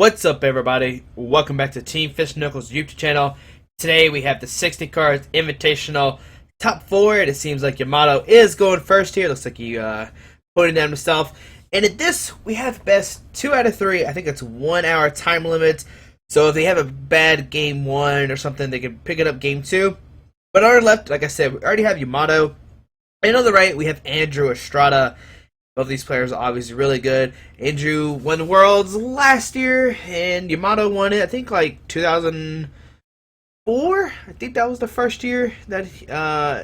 What's up, everybody? Welcome back to Team Fish Knuckles YouTube channel. Today we have the 60 cards Invitational top 4. It seems like Yamato is going first here. Looks like he putting down himself. And in this, we have best 2 out of 3. I think it's 1 hour time limit. So if they have a bad game 1 or something, they can pick it up game 2. But on our left, like I said, we already have Yamato. And on the right, we have Andrew Estrada. Both these players are obviously really good. Andrew won the Worlds last year, and Yamato won it, I think, like 2004? I think that was the first year that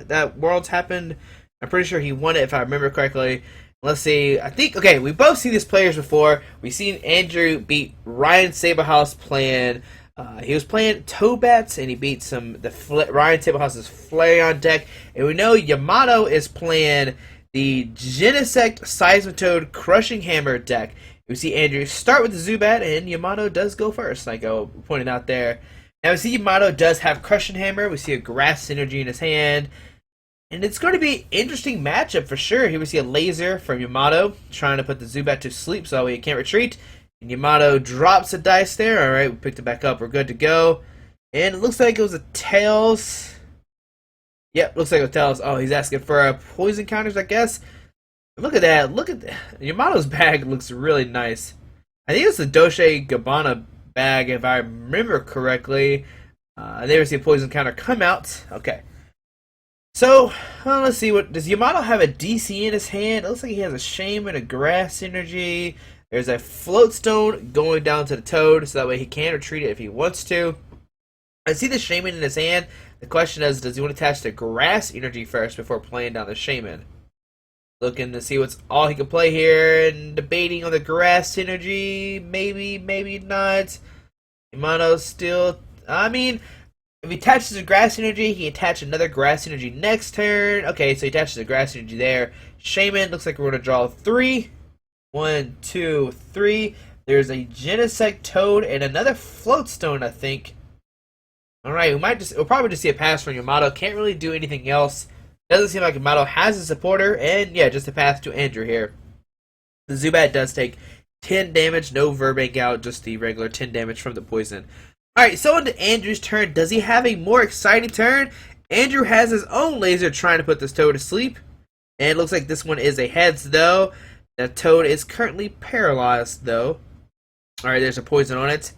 that Worlds happened. I'm pretty sure he won it, if I remember correctly. Let's see. I think, okay, we both seen these players before. We've seen Andrew beat Ryan Saberhaus playing... he was playing Tobats, and he beat Ryan Saberhaus' Flareon deck. And we know Yamato is playing the Genesect Seismitoad Crushing Hammer deck. We see Andrew start with the Zubat, and Yamato does go first, like I pointed out there. Now we see Yamato does have Crushing Hammer. We see a Grass Synergy in his hand. And it's going to be an interesting matchup for sure. Here we see a Laser from Yamato, trying to put the Zubat to sleep so he can't retreat. And Yamato drops a dice there. Alright, we picked it back up. We're good to go. And it looks like it was a Tails. Yep, looks like it was Tails. Oh, he's asking for poison counters, I guess. Look at that. Look at that. Yamato's bag looks really nice. I think it's the Doche Gabbana bag, if I remember correctly. There we see a poison counter come out. Okay. So, let's see. Does Yamato have a DC in his hand? It looks like he has a Shaman, a Grass Energy. There's a Float Stone going down to the Toad, so that way he can retreat it if he wants to. I see the Shaman in his hand. The question is, does he want to attach the Grass Energy first before playing down the Shaman? Looking to see what's all he can play here, and debating on the Grass Energy. Maybe, maybe not. Yamato's still... I mean, if he attaches the Grass Energy, he attach another Grass Energy next turn. Okay, so he attaches the Grass Energy there. Shaman, looks like we're going to draw 3. 1, 2, 3. There's a Genesect Toad and another Float Stone, I think. Alright, we'll probably just see a pass from Yamato. Can't really do anything else. Doesn't seem like Yamato has a supporter. And yeah, just a pass to Andrew here. The Zubat does take 10 damage. No Verbank out, just the regular 10 damage from the poison. Alright, so into Andrew's turn. Does he have a more exciting turn? Andrew has his own laser trying to put this Toad to sleep. And it looks like this one is a heads, though. The Toad is currently paralyzed, though. Alright, there's a poison on it.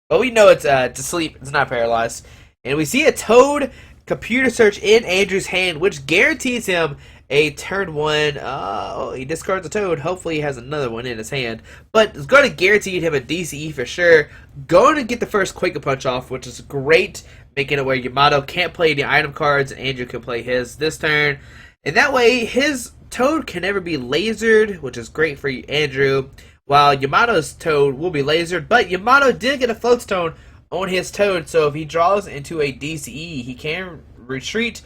But we know it's to sleep. It's not paralyzed. And we see a Toad computer search in Andrew's hand, which guarantees him a turn 1. Oh, he discards a Toad. Hopefully he has another one in his hand. But it's going to guarantee him a DCE for sure. Going to get the first Quake Punch off, which is great. Making it where Yamato can't play the item cards, and Andrew can play his this turn. And that way, his Toad can never be lasered, which is great for Andrew. While Yamato's Toad will be lasered, but Yamato did get a Float Stone on his Toad, so if he draws into a DCE, he can retreat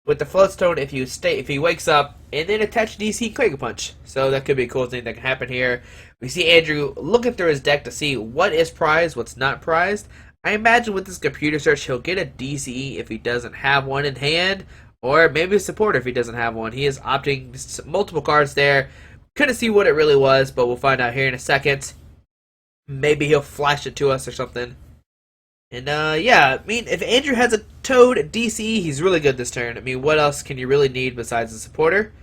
with the Float Stone if he wakes up, and then attach DC Quake Punch. So that could be a cool thing that can happen here. We see Andrew looking through his deck to see what is prized, what's not prized. I imagine with this computer search, he'll get a DCE if he doesn't have one in hand, or maybe a supporter if he doesn't have one. He is opting multiple cards there. Couldn't see what it really was, but we'll find out here in a second. Maybe he'll flash it to us or something. And, yeah, I mean, if Andrew has a Toad DCE, he's really good this turn. I mean, what else can you really need besides a supporter?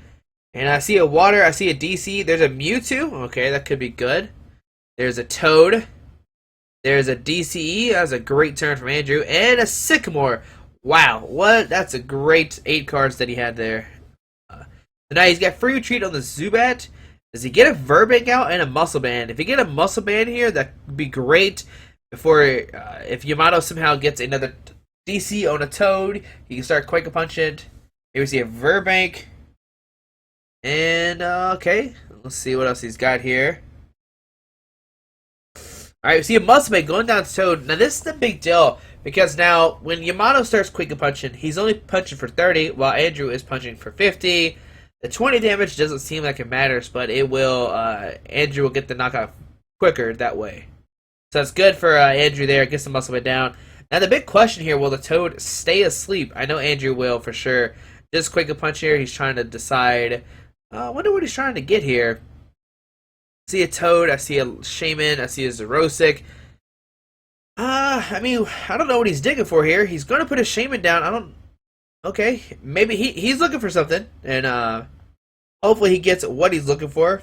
And I see a Water, I see a DC. There's a Mewtwo. Okay, that could be good. There's a Toad. There's a DCE. That's a great turn from Andrew. And a Sycamore. Wow, what? That's a great 8 cards that he had there. So now he's got free retreat on the Zubat. Does he get a Verbank out and a Muscle Band? If he get a Muscle Band here, that would be great. Before, if Yamato somehow gets another DC on a Toad, he can start Quake Punch it. Here we see a Verbank. And, okay, let's see what else he's got here. Alright, we see a Muscle Band going down to Toad. Now, this is the big deal, because now, when Yamato starts Quake Punching, he's only punching for 30, while Andrew is punching for 50. The 20 damage doesn't seem like it matters, but it will, Andrew will get the knockout quicker that way. So that's good for Andrew there, gets the Muscle Band down. Now the big question here, will the Toad stay asleep? I know Andrew will for sure. Just Quake Punch here, he's trying to decide. I wonder what he's trying to get here. I see a Toad, I see a Shaman, I see a Xerosic. I mean, I don't know what he's digging for here. He's gonna put a shaman down. I don't. Okay, maybe he's looking for something, and hopefully he gets what he's looking for.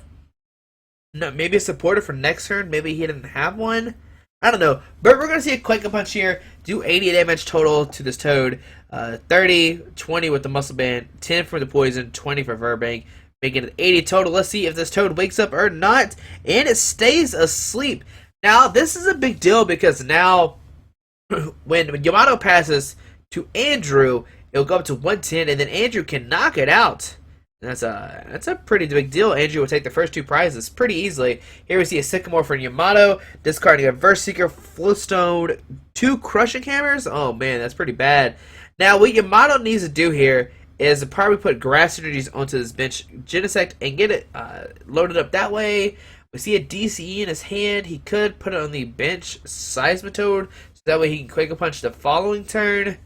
No, maybe a supporter for next turn. Maybe he didn't have one. I don't know. But we're going to see a Quake Punch here. Do 80 damage total to this Toad. 30, 20 with the Muscle Band, 10 for the Poison, 20 for Verbank. Making it 80 total. Let's see if this Toad wakes up or not. And it stays asleep. Now, this is a big deal because now when Yamato passes to Andrew, it'll go up to 110, and then Andrew can knock it out. That's a pretty big deal. Andrew will take the first two prizes pretty easily. Here we see a Sycamore for Yamato, discarding a Verse Seeker, Flowstone, 2 Crushing Hammers. Oh man, that's pretty bad. Now what Yamato needs to do here is probably put Grass Energies onto this bench Genesect and get it loaded up that way. We see a DCE in his hand. He could put it on the bench Seismitoad, so that way he can Quake Punch the following turn.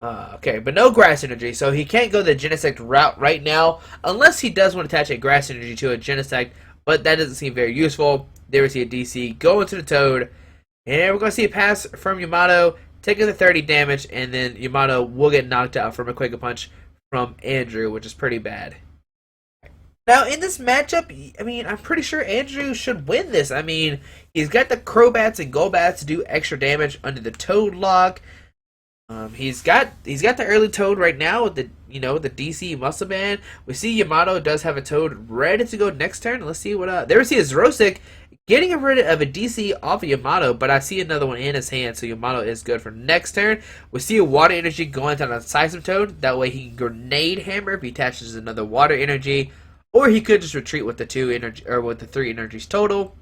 Okay, but no Grass Energy, so he can't go the Genesect route right now, unless he does want to attach a Grass Energy to a Genesect, but that doesn't seem very useful. There we see a DC go into the Toad, and we're going to see a pass from Yamato, taking the 30 damage, and then Yamato will get knocked out from a Quake Punch from Andrew, which is pretty bad. Now, in this matchup, I mean, I'm pretty sure Andrew should win this. I mean, he's got the Crobats and Golbats to do extra damage under the Toad lock. He's got the early Toad right now with the the DC Muscle Band. We see Yamato does have a Toad ready to go next turn. Let's see what there we see is Rosic getting rid of a DC off of Yamato, but I see another one in his hand, so Yamato is good for next turn. We see a Water Energy going down on Seismitoad. That way he can Grenade Hammer if he attaches another Water Energy, or he could just retreat with the 2 energy or with the 3 energies total.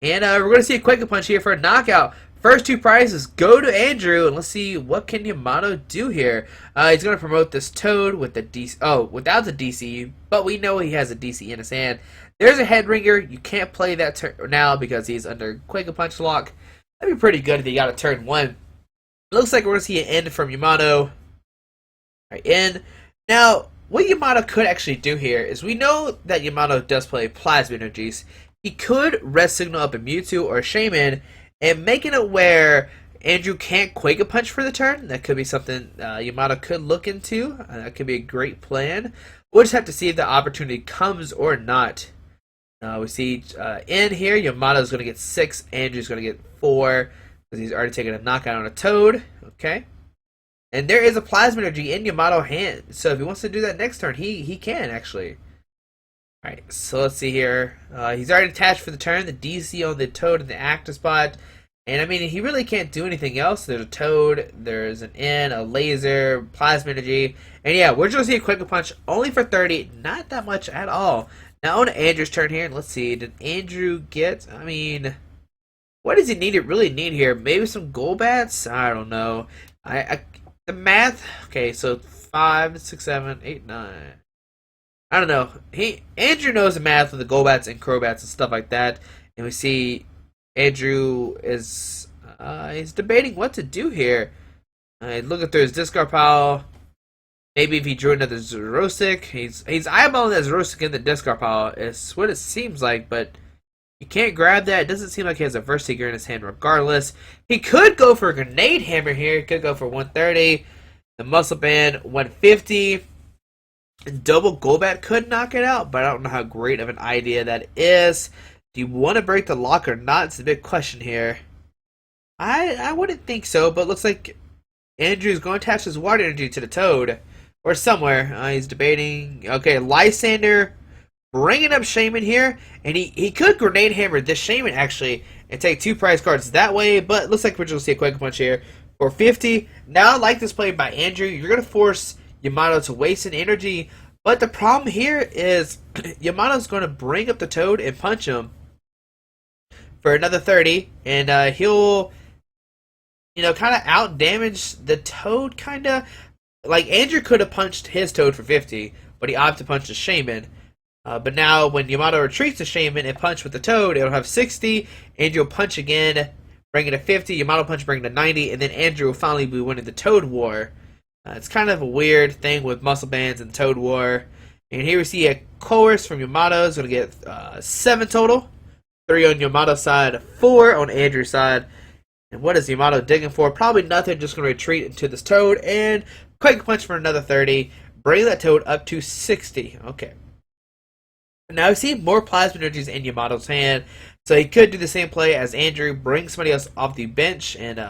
And we're going to see a Quake Punch here for a knockout. First 2 prizes go to Andrew, and let's see what can Yamato do here. He's going to promote this Toad with the DC. Oh, without the DC, but we know he has a DC in his hand. There's a Headringer. You can't play that turn now because he's under Quake Punch lock. That'd be pretty good if he got a turn 1. Looks like we're going to see an end from Yamato. All right, end. Now, what Yamato could actually do here is we know that Yamato does play Plasma Energies. He could Red Signal up a Mewtwo or a Shaman, and making it where Andrew can't Quake Punch for the turn. That could be something Yamato could look into. That could be a great plan. We'll just have to see if the opportunity comes or not. We see in here, Yamato's going to get 6. Andrew's going to get 4 because he's already taken a knockout on a Toad. Okay. And there is a Plasma Energy in Yamato's hand. So if he wants to do that next turn, he can actually. Alright, so let's see here. He's already attached for the turn. The DC on the Toad in the active spot. And I mean, he really can't do anything else. There's a Toad, there's an N, a Laser, Plasma Energy. And yeah, we're just going to see a Quake Punch only for 30. Not that much at all. Now on Andrew's turn here. Let's see. Did Andrew get... I mean... What does he really need here? Maybe some Golbats? I don't know. The math... Okay, so 5, 6, 7, 8, 9... I don't know. Andrew knows the math of the Golbats and Crobats and stuff like that. And we see Andrew is he's debating what to do here. Looking through his discard pile. Maybe if he drew another Rosic. He's eyeballing that Rosic in the discard pile. It's what it seems like, but you can't grab that. It doesn't seem like he has a Verse Seeker in his hand regardless. He could go for a Grenade Hammer here. He could go for 130. The Muscle Band, 150. Double Golbat could knock it out, but I don't know how great of an idea that is. Do you want to break the lock or not? It's a big question here. I wouldn't think so, but it looks like Andrew's going to attach his Water Energy to the Toad. Or somewhere. He's debating. Okay, Lysander bringing up Shaman here. And he could Grenade Hammer this Shaman, actually, and take 2 prize cards that way. But it looks like we're going to see a Quake Punch here for 50. Now, I like this play by Andrew. You're going to force Yamato to waste an energy, but the problem here is Yamato's going to bring up the Toad and punch him for another 30, and he'll kind of out damage the Toad, kind of like Andrew could have punched his Toad for 50, but he opted to punch the Shaman. But now when Yamato retreats the Shaman and punch with the Toad, it'll have 60. Andrew will punch again, bring it to 50. Yamato punch, bring it to 90, and then Andrew will finally be winning the Toad War. It's kind of a weird thing with Muscle Bands and Toad War. And here we see a Chorus from Yamato. It's going to get 7 total. 3 on Yamato's side, 4 on Andrew's side. And what is Yamato digging for? Probably nothing, just going to retreat into this Toad and Quake Punch for another 30. Bring that Toad up to 60. Okay. Now I see more Plasma Energies in Yamato's hand, so he could do the same play as Andrew, bring somebody else off the bench and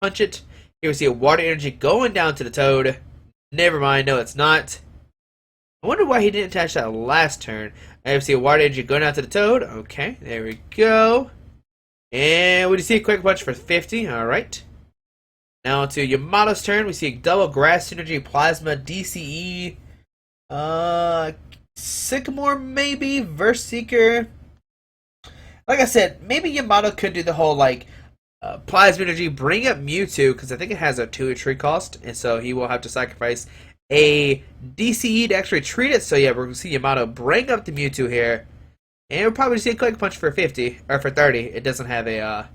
punch it. Here we see a Water Energy going down to the Toad. Never mind, no it's not. I wonder why he didn't attach that last turn. I see a Water Energy going down to the Toad. Okay, there we go. And we see a Quick Punch for 50. Alright. Now to Yamato's turn. We see a double Grass Synergy, Plasma, DCE. Sycamore maybe? Verse Seeker. Like I said, maybe Yamato could do the whole like Plasma Energy, bring up Mewtwo, because I think it has a 2 retreat cost. And so he will have to sacrifice a DCE to actually treat it. So yeah, we're going to see Yamato bring up the Mewtwo here. And we'll probably see a Quick Punch for 50 or for 30. It doesn't have a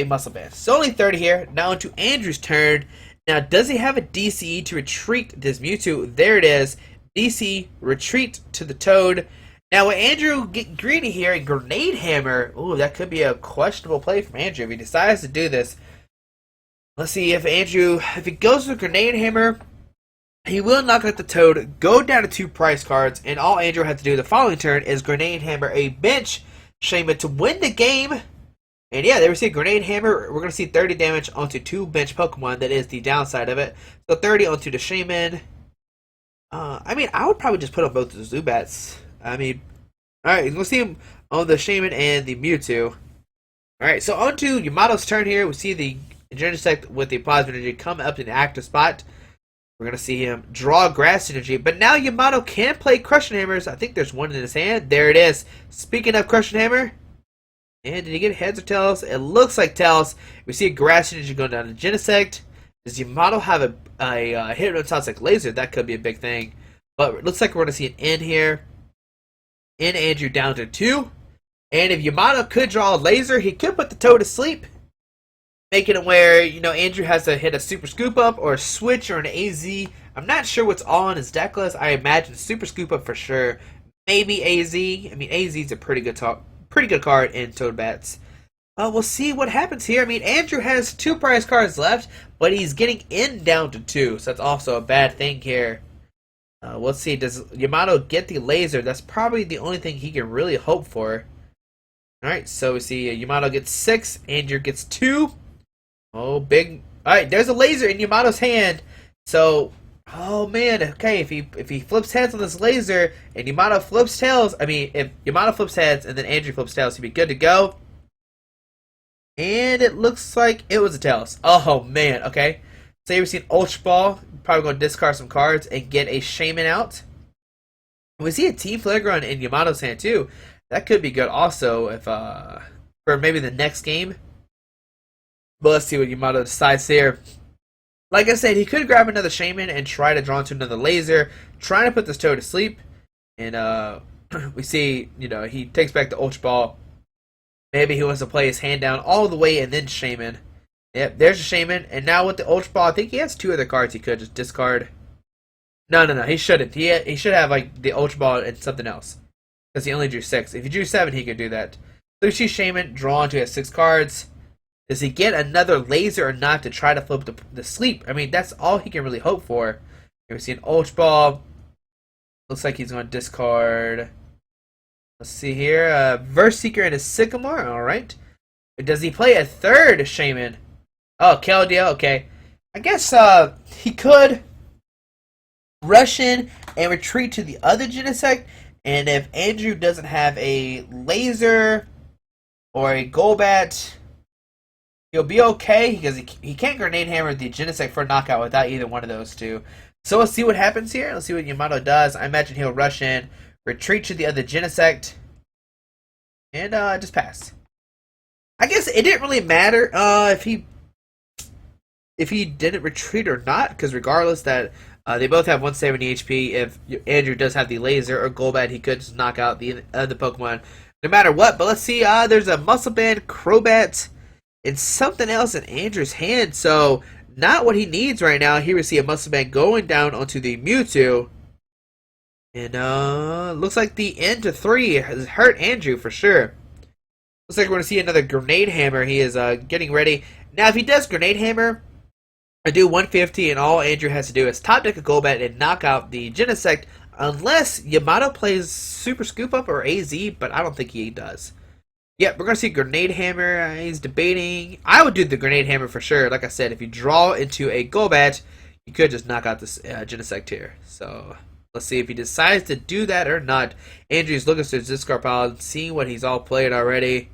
muscle band. So only 30 here. Now into Andrew's turn. Now does he have a DCE to retreat this Mewtwo? There it is. DC retreat to the Toad. Now with Andrew get greedy here and Grenade Hammer. Ooh, that could be a questionable play from Andrew if he decides to do this. Let's see if he goes with Grenade Hammer. He will knock out the Toad, go down to 2 prize cards, and all Andrew has to do the following turn is Grenade Hammer a bench Shaman to win the game. And yeah, there we see Grenade Hammer. We're going to see 30 damage onto 2 bench Pokemon. That is the downside of it. So 30 onto the Shaman. I mean, I would probably just put on both the Zubats. I mean, alright, we'll see him on the Shaman and the Mewtwo. Alright, so on to Yamato's turn here. We see the Genesect with the Plasma Energy come up in the active spot. We're going to see him draw Grass Energy. But now Yamato can play Crushing Hammers. I think there's one in his hand. There it is. Speaking of Crushing Hammer. And did he get heads or tails? It looks like tails. We see a Grass Energy going down to Genesect. Does Yamato have a Hypnotoxic Laser? That could be a big thing. But it looks like we're going to see an N here. N Andrew down to 2. And if Yamato could draw a Laser, he could put the Toad to sleep. Making it where, Andrew has to hit a Super Scoop Up or a Switch or an AZ. I'm not sure what's all on his deck list. I imagine Super Scoop Up for sure. Maybe AZ. I mean, AZ's a pretty good card in Toad Bats. We'll see what happens here. I mean, Andrew has 2 prize cards left, but he's getting in down to 2. So that's also a bad thing here. Let's see. Does Yamato get the Laser? That's probably the only thing he can really hope for. Alright, so we see Yamato gets 6. Andrew gets 2. Oh, big. Alright, there's a Laser in Yamato's hand. So, oh man, okay, if he flips heads on this Laser and Yamato flips tails, I mean, if Yamato flips heads and then Andrew flips tails, he'd be good to go. And it looks like it was a tails. Oh man, okay. So you've seen Ultra Ball, probably going to discard some cards and get a Shaman out. We see a Team Flareon in Yamato's hand too. That could be good also if for maybe the next game. But let's see what Yamato decides here. Like I said, he could grab another Shaman and try to draw into another Laser, trying to put this Toad to sleep. And we see, he takes back the Ultra Ball. Maybe he wants to play his hand down all the way and then Shaman. Yep, there's a Shaman. And now with the Ultra Ball, I think he has 2 other cards he could just discard. No, he shouldn't. He should have like the Ultra Ball and something else. Because he only drew 6. If he drew 7, he could do that. So we see Shaman draw into his 6 cards. Does he get another Laser or not to try to flip the sleep? I mean, that's all he can really hope for. Here we see an Ultra Ball. Looks like he's going to discard. Let's see here. Verse Seeker and a Sycamore. Alright. Does he play a 3rd Shaman? Oh, Keldeo. Okay. I guess he could rush in and retreat to the other Genesect. And if Andrew doesn't have a Laser or a Golbat, he'll be okay because he can't Grenade Hammer the Genesect for a knockout without either one of those 2. So let's see what happens here. Let's see what Yamato does. I imagine he'll rush in, retreat to the other Genesect, and just pass. I guess it didn't really matter if he didn't retreat or not, because regardless that they both have 170 HP. If Andrew does have the Laser or Golbat, he could just knock out the other Pokemon no matter what. But let's see. There's a Muscle Band, Crobat, and something else in Andrew's hand. So not what he needs right now. Here we see a Muscle Band going down onto the Mewtwo. And looks like the N to 3 has hurt Andrew for sure. Looks like we're going to see another Grenade Hammer. He is getting ready. Now, if he does Grenade Hammer, I do 150, and all Andrew has to do is top deck a Golbat and knock out the Genesect, unless Yamato plays Super Scoop Up or AZ, but I don't think he does. Yep, we're going to see Grenade Hammer. He's debating. I would do the Grenade Hammer for sure. Like I said, if you draw into a Golbat, you could just knock out this Genesect here. So let's see if he decides to do that or not. Andrew's looking through his discard pile and seeing what he's all played already.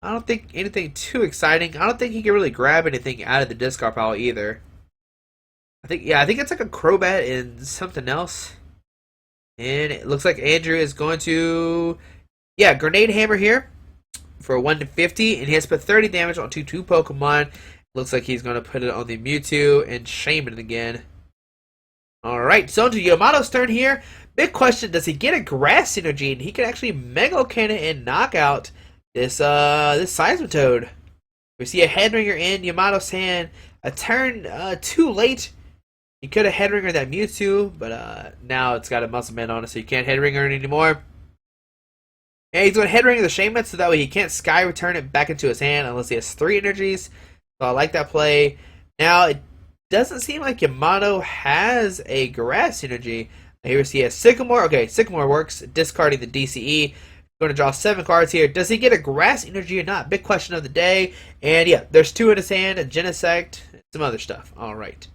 I don't think anything too exciting. I don't think he can really grab anything out of the discard pile either. I think it's like a Crobat and something else. And it looks like Andrew is going to, Grenade Hammer here for 150, and he has to put 30 damage onto 2 Pokemon. Looks like he's going to put it on the Mewtwo and Shaman again. Alright, so to Yamato's turn here. Big question, does he get a Grass Energy? And he can actually Mega Cannon and knock out this Seismitoad. We see a Headringer in Yamato's hand. A turn too late. He could have Headringer that Mewtwo, but now it's got a Muscle Man on it, so you can't Headringer it anymore. And he's going to Headringer the Shaman, so that way he can't Sky Return it back into his hand unless he has 3 energies. So I like that play. Now, it doesn't seem like Yamato has a Grass Energy. Here we see a Sycamore. Okay, Sycamore works, discarding the DCE. Going to draw 7 cards here. Does he get a Grass Energy or not? Big question of the day. And yeah, there's 2 in his hand, a Genesect, some other stuff. Alright.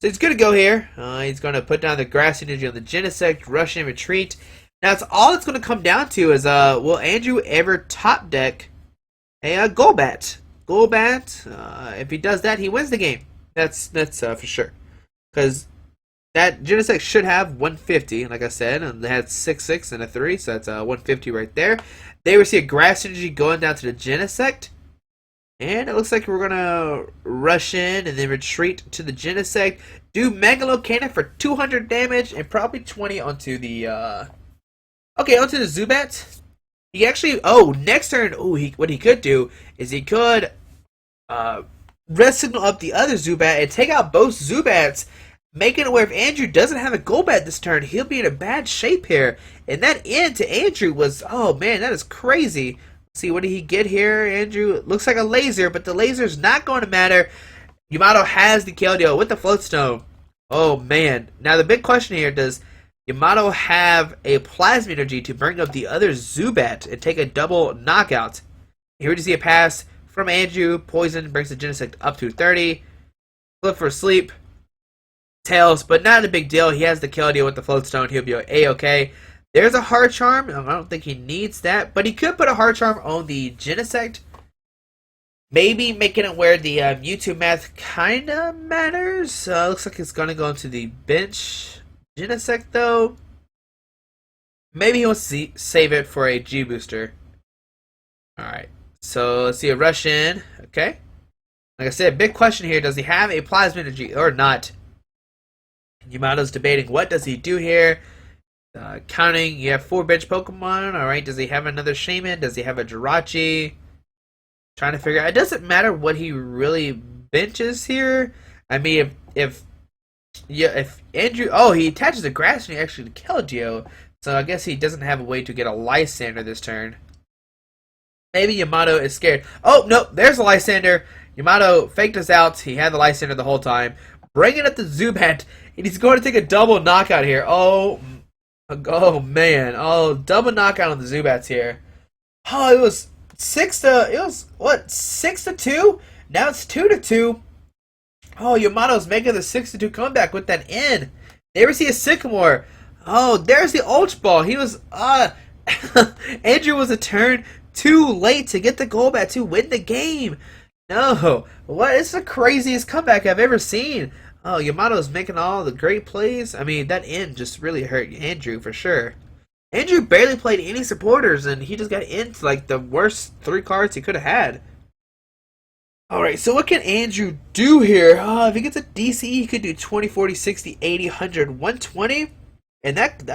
So he's going to go here. He's going to put down the Grass Energy on the Genesect, rush and retreat. Now, it's all it's going to come down to is, will Andrew ever top deck a Golbat? Golbat, if he does that, he wins the game. That's for sure. Because that Genesect should have 150, like I said, and they had 6/6 and a 3, so that's 150 right there. They receive a Grass Energy going down to the Genesect. And it looks like we're going to rush in and then retreat to the Genesect. Do Megalo Cannon for 200 damage and probably 20 onto the, onto the Zubat. He actually, next turn, what he could do is he could red signal up the other Zubat and take out both Zubats, making it where if Andrew doesn't have a Golbat this turn, he'll be in a bad shape here. And that end to Andrew was, oh man, that is crazy. See, what did he get here, Andrew? It looks like a laser, but the laser's not going to matter. Yamato has the Keldeo with the Floatstone. Oh, man. Now, the big question here, does Yamato have a Plasma Energy to bring up the other Zubat and take a double knockout? Here we see a pass from Andrew. Poison brings the Genesect up to 30. Flip for sleep. Tails, but not a big deal. He has the Keldeo with the Floatstone. He'll be A-okay. There's a Hard Charm. I don't think he needs that, but he could put a Hard Charm on the Genesect. Maybe making it where the Mewtwo math kind of matters. Looks like it's going to go into the bench. Genesect, though. Maybe he wants to save it for a G-Booster. Alright, so let's see a rush in. Okay. Like I said, big question here. Does he have a Plasma Energy or not? Yamato's debating what does he do here. Counting, you have 4 bench Pokemon. Alright, does he have another Shaman? Does he have a Jirachi? Trying to figure out. It doesn't matter what he really benches here. I mean, if Andrew, he attaches a Grass and he actually killed Keldeo. So I guess he doesn't have a way to get a Lysander this turn. Maybe Yamato is scared. Oh, no, there's a Lysander. Yamato faked us out. He had the Lysander the whole time. Bringing up the Zubat, and he's going to take a double knockout here. Oh man. Oh, double knockout on the Zubats here. Oh, it was 6-2? Now it's 2-2. Oh, Yamato's making the 6-2 comeback with that in. There we see a Sycamore. Oh, there's the Ultra Ball. He was, Andrew was a turn too late to get the Golbat to win the game. No, what is the craziest comeback I've ever seen? Oh, Yamato's making all the great plays. I mean, that end just really hurt Andrew for sure. Andrew barely played any supporters, and he just got into like the worst 3 cards he could have had. Alright, so what can Andrew do here? If he gets a DCE, he could do 20, 40, 60, 80, 100, 120. And that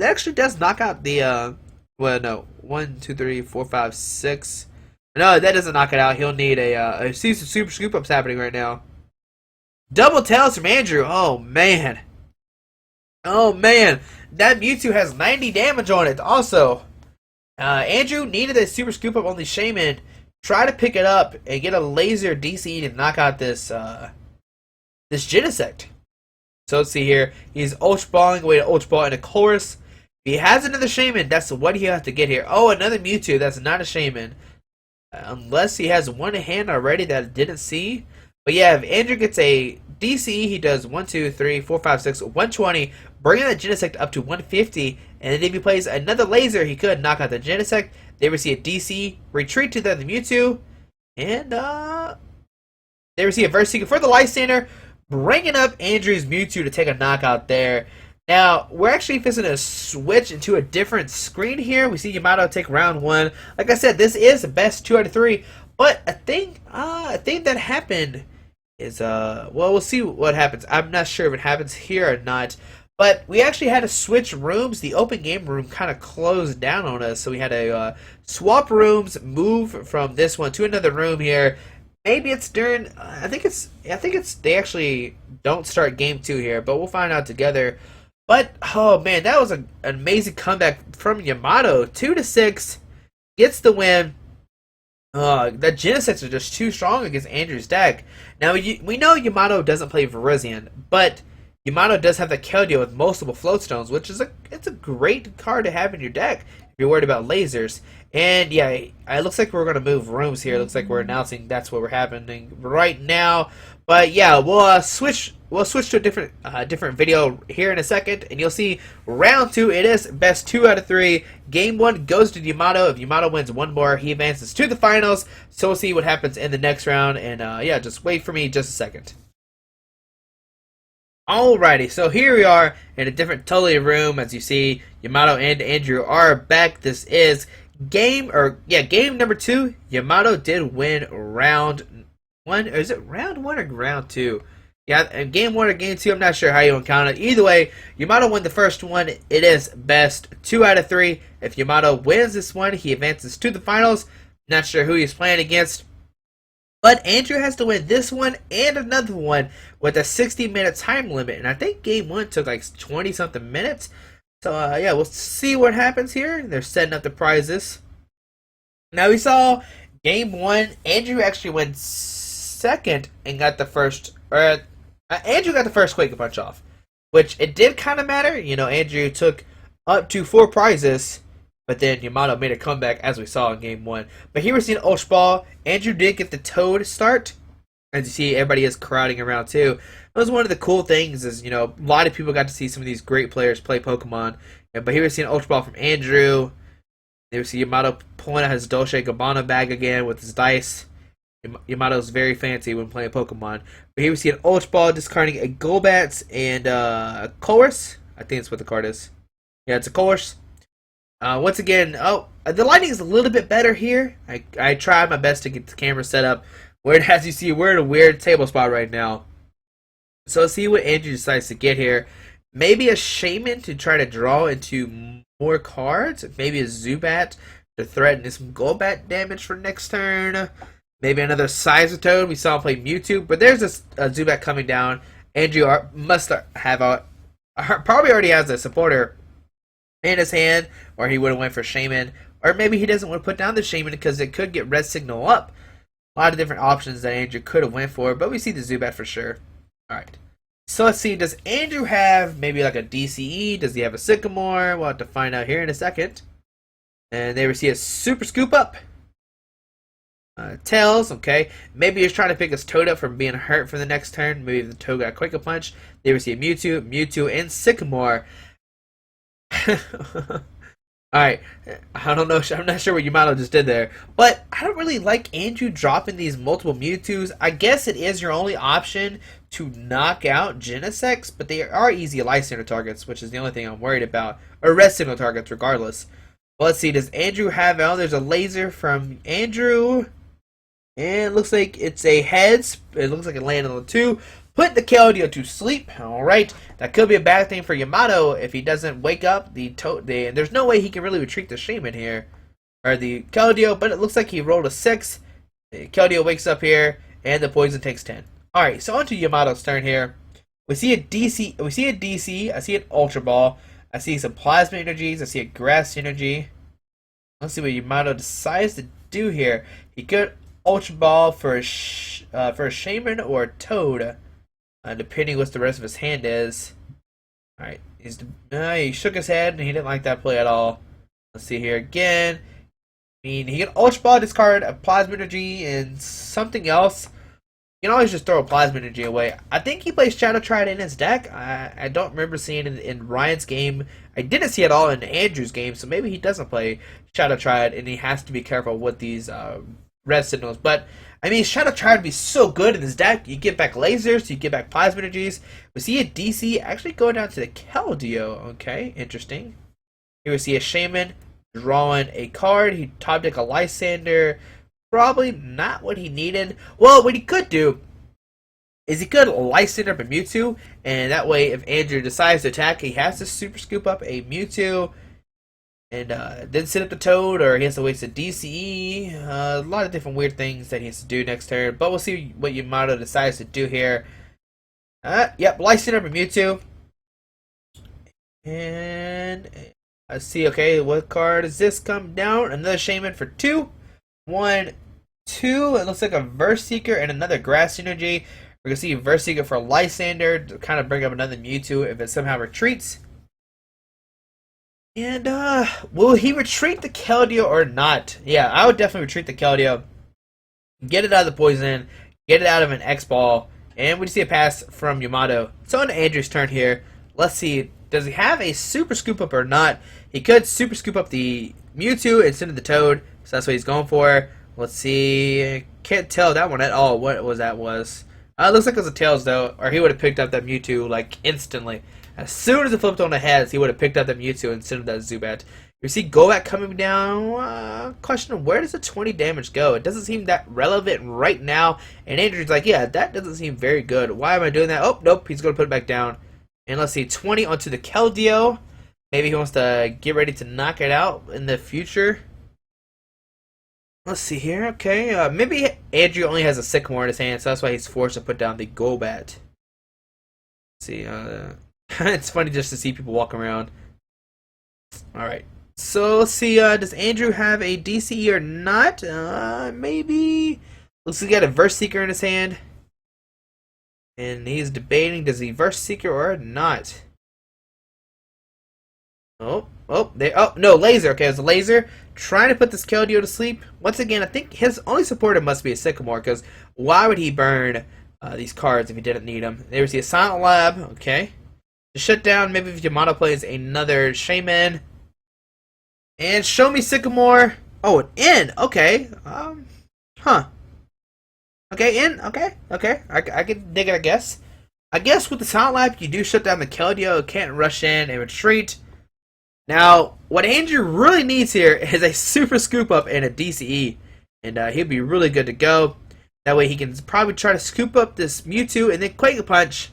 actually does knock out the, 1, 2, 3, 4, 5, 6. No, that doesn't knock it out. He'll need I see some super scoop ups happening right now. Double tails from Andrew. Oh man. Oh man. That Mewtwo has 90 damage on it also. Andrew needed a super scoop up on the Shaman. Try to pick it up and get a laser DC to knock out this Genesect. So let's see here. He's Ultra Balling away to Ultra Ball and a Chorus. If he has another Shaman, that's what he has to get here. Oh, another Mewtwo. That's not a Shaman. Unless he has one in hand already that I didn't see. But yeah, if Andrew gets a DC, he does 1, 2, 3, 4, 5, 6, 120, bringing the Genesect up to 150. And then if he plays another laser, he could knock out the Genesect. They receive a DC, retreat to the Mewtwo, and they receive a Verse Seeker for the Lysander, bringing up Andrew's Mewtwo to take a knockout there. Now, we're actually fixing to switch into a different screen here. We see Yamato take round 1. Like I said, this is the best 2 out of 3. But a thing that happened is, well, we'll see what happens. I'm not sure if it happens here or not. But we actually had to switch rooms. The open game room kind of closed down on us. So we had to swap rooms, move from this one to another room here. Maybe it's during, I think it's, they actually don't start game 2 here. But we'll find out together. But, oh man, that was an amazing comeback from Yamato. 2-6, gets the win. The Genesects are just too strong against Andrew's deck. Now, we know Yamato doesn't play Virizion, but Yamato does have the Keldeo with multiple Floatstones, which is it's a great card to have in your deck if you're worried about lasers. And yeah, it looks like we're going to move rooms here. It looks like we're announcing that's what we're happening right now. But yeah, we'll switch to a different video here in a second, and you'll see round 2. It is best 2 out of 3. Game 1 goes to Yamato. If Yamato wins one more, he advances to the finals. So we'll see what happens in the next round. And yeah, just wait for me just a second. Alrighty, so here we are in a different totally room. As you see, Yamato and Andrew are back. This is game number 2. Yamato did win round 1, or is it round 1 or round 2? Yeah, game 1 or game 2, I'm not sure how you want to count it. Either way, Yamato won the first one. It is best 2 out of 3. If Yamato wins this one, he advances to the finals. Not sure who he's playing against. But Andrew has to win this one and another one with a 60-minute time limit. And I think game 1 took like 20-something minutes. So, yeah, we'll see what happens here. They're setting up the prizes. Now, we saw game 1. Andrew actually went second and got the first... Andrew got the first Quake Punch off, which it did kind of matter. You know, Andrew took up to 4 prizes, but then Yamato made a comeback as we saw in game 1. But here we're seeing Ultra Ball. Andrew did get the Toad start. As you see, everybody is crowding around too. That was one of the cool things is, you know, a lot of people got to see some of these great players play Pokemon. But here we're seeing Ultra Ball from Andrew. There we see Yamato pulling out his Dolce Gabbana bag again with his dice. Yamato's very fancy when playing Pokemon. But here we see an Ultra Ball discarding a Golbats and a Chorus. I think that's what the card is. Yeah, it's a Chorus. Once again, the lighting is a little bit better here. I tried my best to get the camera set up. As you see, we're in a weird table spot right now. So let's see what Andrew decides to get here. Maybe a Shaman to try to draw into more cards. Maybe a Zubat to threaten some Golbat damage for next turn. Maybe another Toad. We saw him play Mewtwo, but there's a Zubat coming down. Andrew must have probably already has a supporter in his hand, or he would have went for Shaman, or maybe he doesn't want to put down the Shaman because it could get Red Signal up. A lot of different options that Andrew could have went for, but we see the Zubat for sure. All right. So let's see. Does Andrew have maybe like a DCE? Does he have a Sycamore? We'll have to find out here in a second. And there we see a Super Scoop Up. Tails, okay. Maybe he's trying to pick his Toad up from being hurt for the next turn. Maybe the Toad got a Quick Punch. There we see a Mewtwo, and Sycamore. Alright, I don't know. I'm not sure what Yamato just did there. But I don't really like Andrew dropping these multiple Mewtwo's. I guess it is your only option to knock out Genesects, but they are easy Lysander targets, which is the only thing I'm worried about. Or Red Signal targets, regardless. Well, let's see. Does Andrew have... Oh, there's a laser from Andrew. And it looks like it's a heads. It looks like it landed on the 2. Put the Keldeo to sleep. Alright. That could be a bad thing for Yamato if he doesn't wake up the Toad. There's no way he can really retreat the Shaman here. Or the Keldeo. But it looks like he rolled a 6. The Keldeo wakes up here. And the poison takes 10. Alright. So on to Yamato's turn here. We see a DC. I see an Ultra Ball. I see some Plasma Energies. I see a Grass Energy. Let's see what Yamato decides to do here. He could Ultra Ball for a Shaman or a Toad, depending what the rest of his hand is. All right, he shook his head and he didn't like that play at all. Let's see here again. I mean, he can Ultra Ball, discard a Plasma Energy and something else. You can always just throw a Plasma Energy away. I think he plays Shadow Triad in his deck. I don't remember seeing it in Ryan's game. I didn't see it all in Andrew's game, so maybe he doesn't play Shadow Triad, and he has to be careful with these red signals. But, I mean, Shadow Triad would be so good in his deck. You get back lasers, you get back Plasma Energies. We see a DC actually going down to the Keldeo. Okay, interesting. Here we see a Shaman drawing a card. He top deck a Lysander. Probably not what he needed. Well, what he could do is he could Lysander up a Mewtwo, and that way if Andrew decides to attack, he has to Super Scoop up a Mewtwo, and then set up the Toad, or he has to waste a DCE. A lot of different weird things that he has to do next turn, but we'll see what Yamato decides to do here. Yep, Lysander up a Mewtwo. And let's see, okay, what card does this come down? Another Shaman for 2. 1, 2, it looks like a Verse Seeker and another Grass Energy. We're going to see Verse Seeker for Lysander to kind of bring up another Mewtwo if it somehow retreats. And, will he retreat the Keldeo or not? Yeah, I would definitely retreat the Keldeo. Get it out of the poison, get it out of an X-Ball, and we see a pass from Yamato. So on Andrew's turn here, let's see, does he have a Super Scoop Up or not? He could Super Scoop Up the Mewtwo instead of the Toad, so that's what he's going for. Let's see, can't tell that one at all what was that was. It looks like it was a Tails though, or he would have picked up that Mewtwo like instantly. As soon as it flipped on the heads, he would have picked up that Mewtwo instead of that Zubat. You see Golbat coming down. Question, where does the 20 damage go? It doesn't seem that relevant right now. And Andrew's like, yeah, that doesn't seem very good. Why am I doing that? Oh, nope, he's going to put it back down. And let's see, 20 onto the Keldeo. Maybe he wants to get ready to knock it out in the future. Let's see here. Okay, maybe Andrew only has a Sycamore in his hand, so that's why he's forced to put down the Golbat. Let's see, it's funny just to see people walk around. Alright, so let's see, does Andrew have a DCE or not? Maybe. Looks like he got a Verse Seeker in his hand. And he's debating, does he Verse Seeker or not? Oh, no, Laser. Okay, it's a Laser. Trying to put this Keldeo to sleep. Once again, I think his only supporter must be a Sycamore, because why would he burn these cards if he didn't need them? There we see a Silent Lab. Okay. To shut down, maybe if Yamato plays another Shaman. And show me Sycamore. Oh, an N. Okay. Huh. Okay, N. Okay. I can dig it, I guess. I guess with the Silent Lab, you do shut down the Keldeo. It can't rush in and retreat. Now, what Andrew really needs here is a Super Scoop Up and a DCE. And he'll be really good to go. That way he can probably try to scoop up this Mewtwo and then Quake Punch.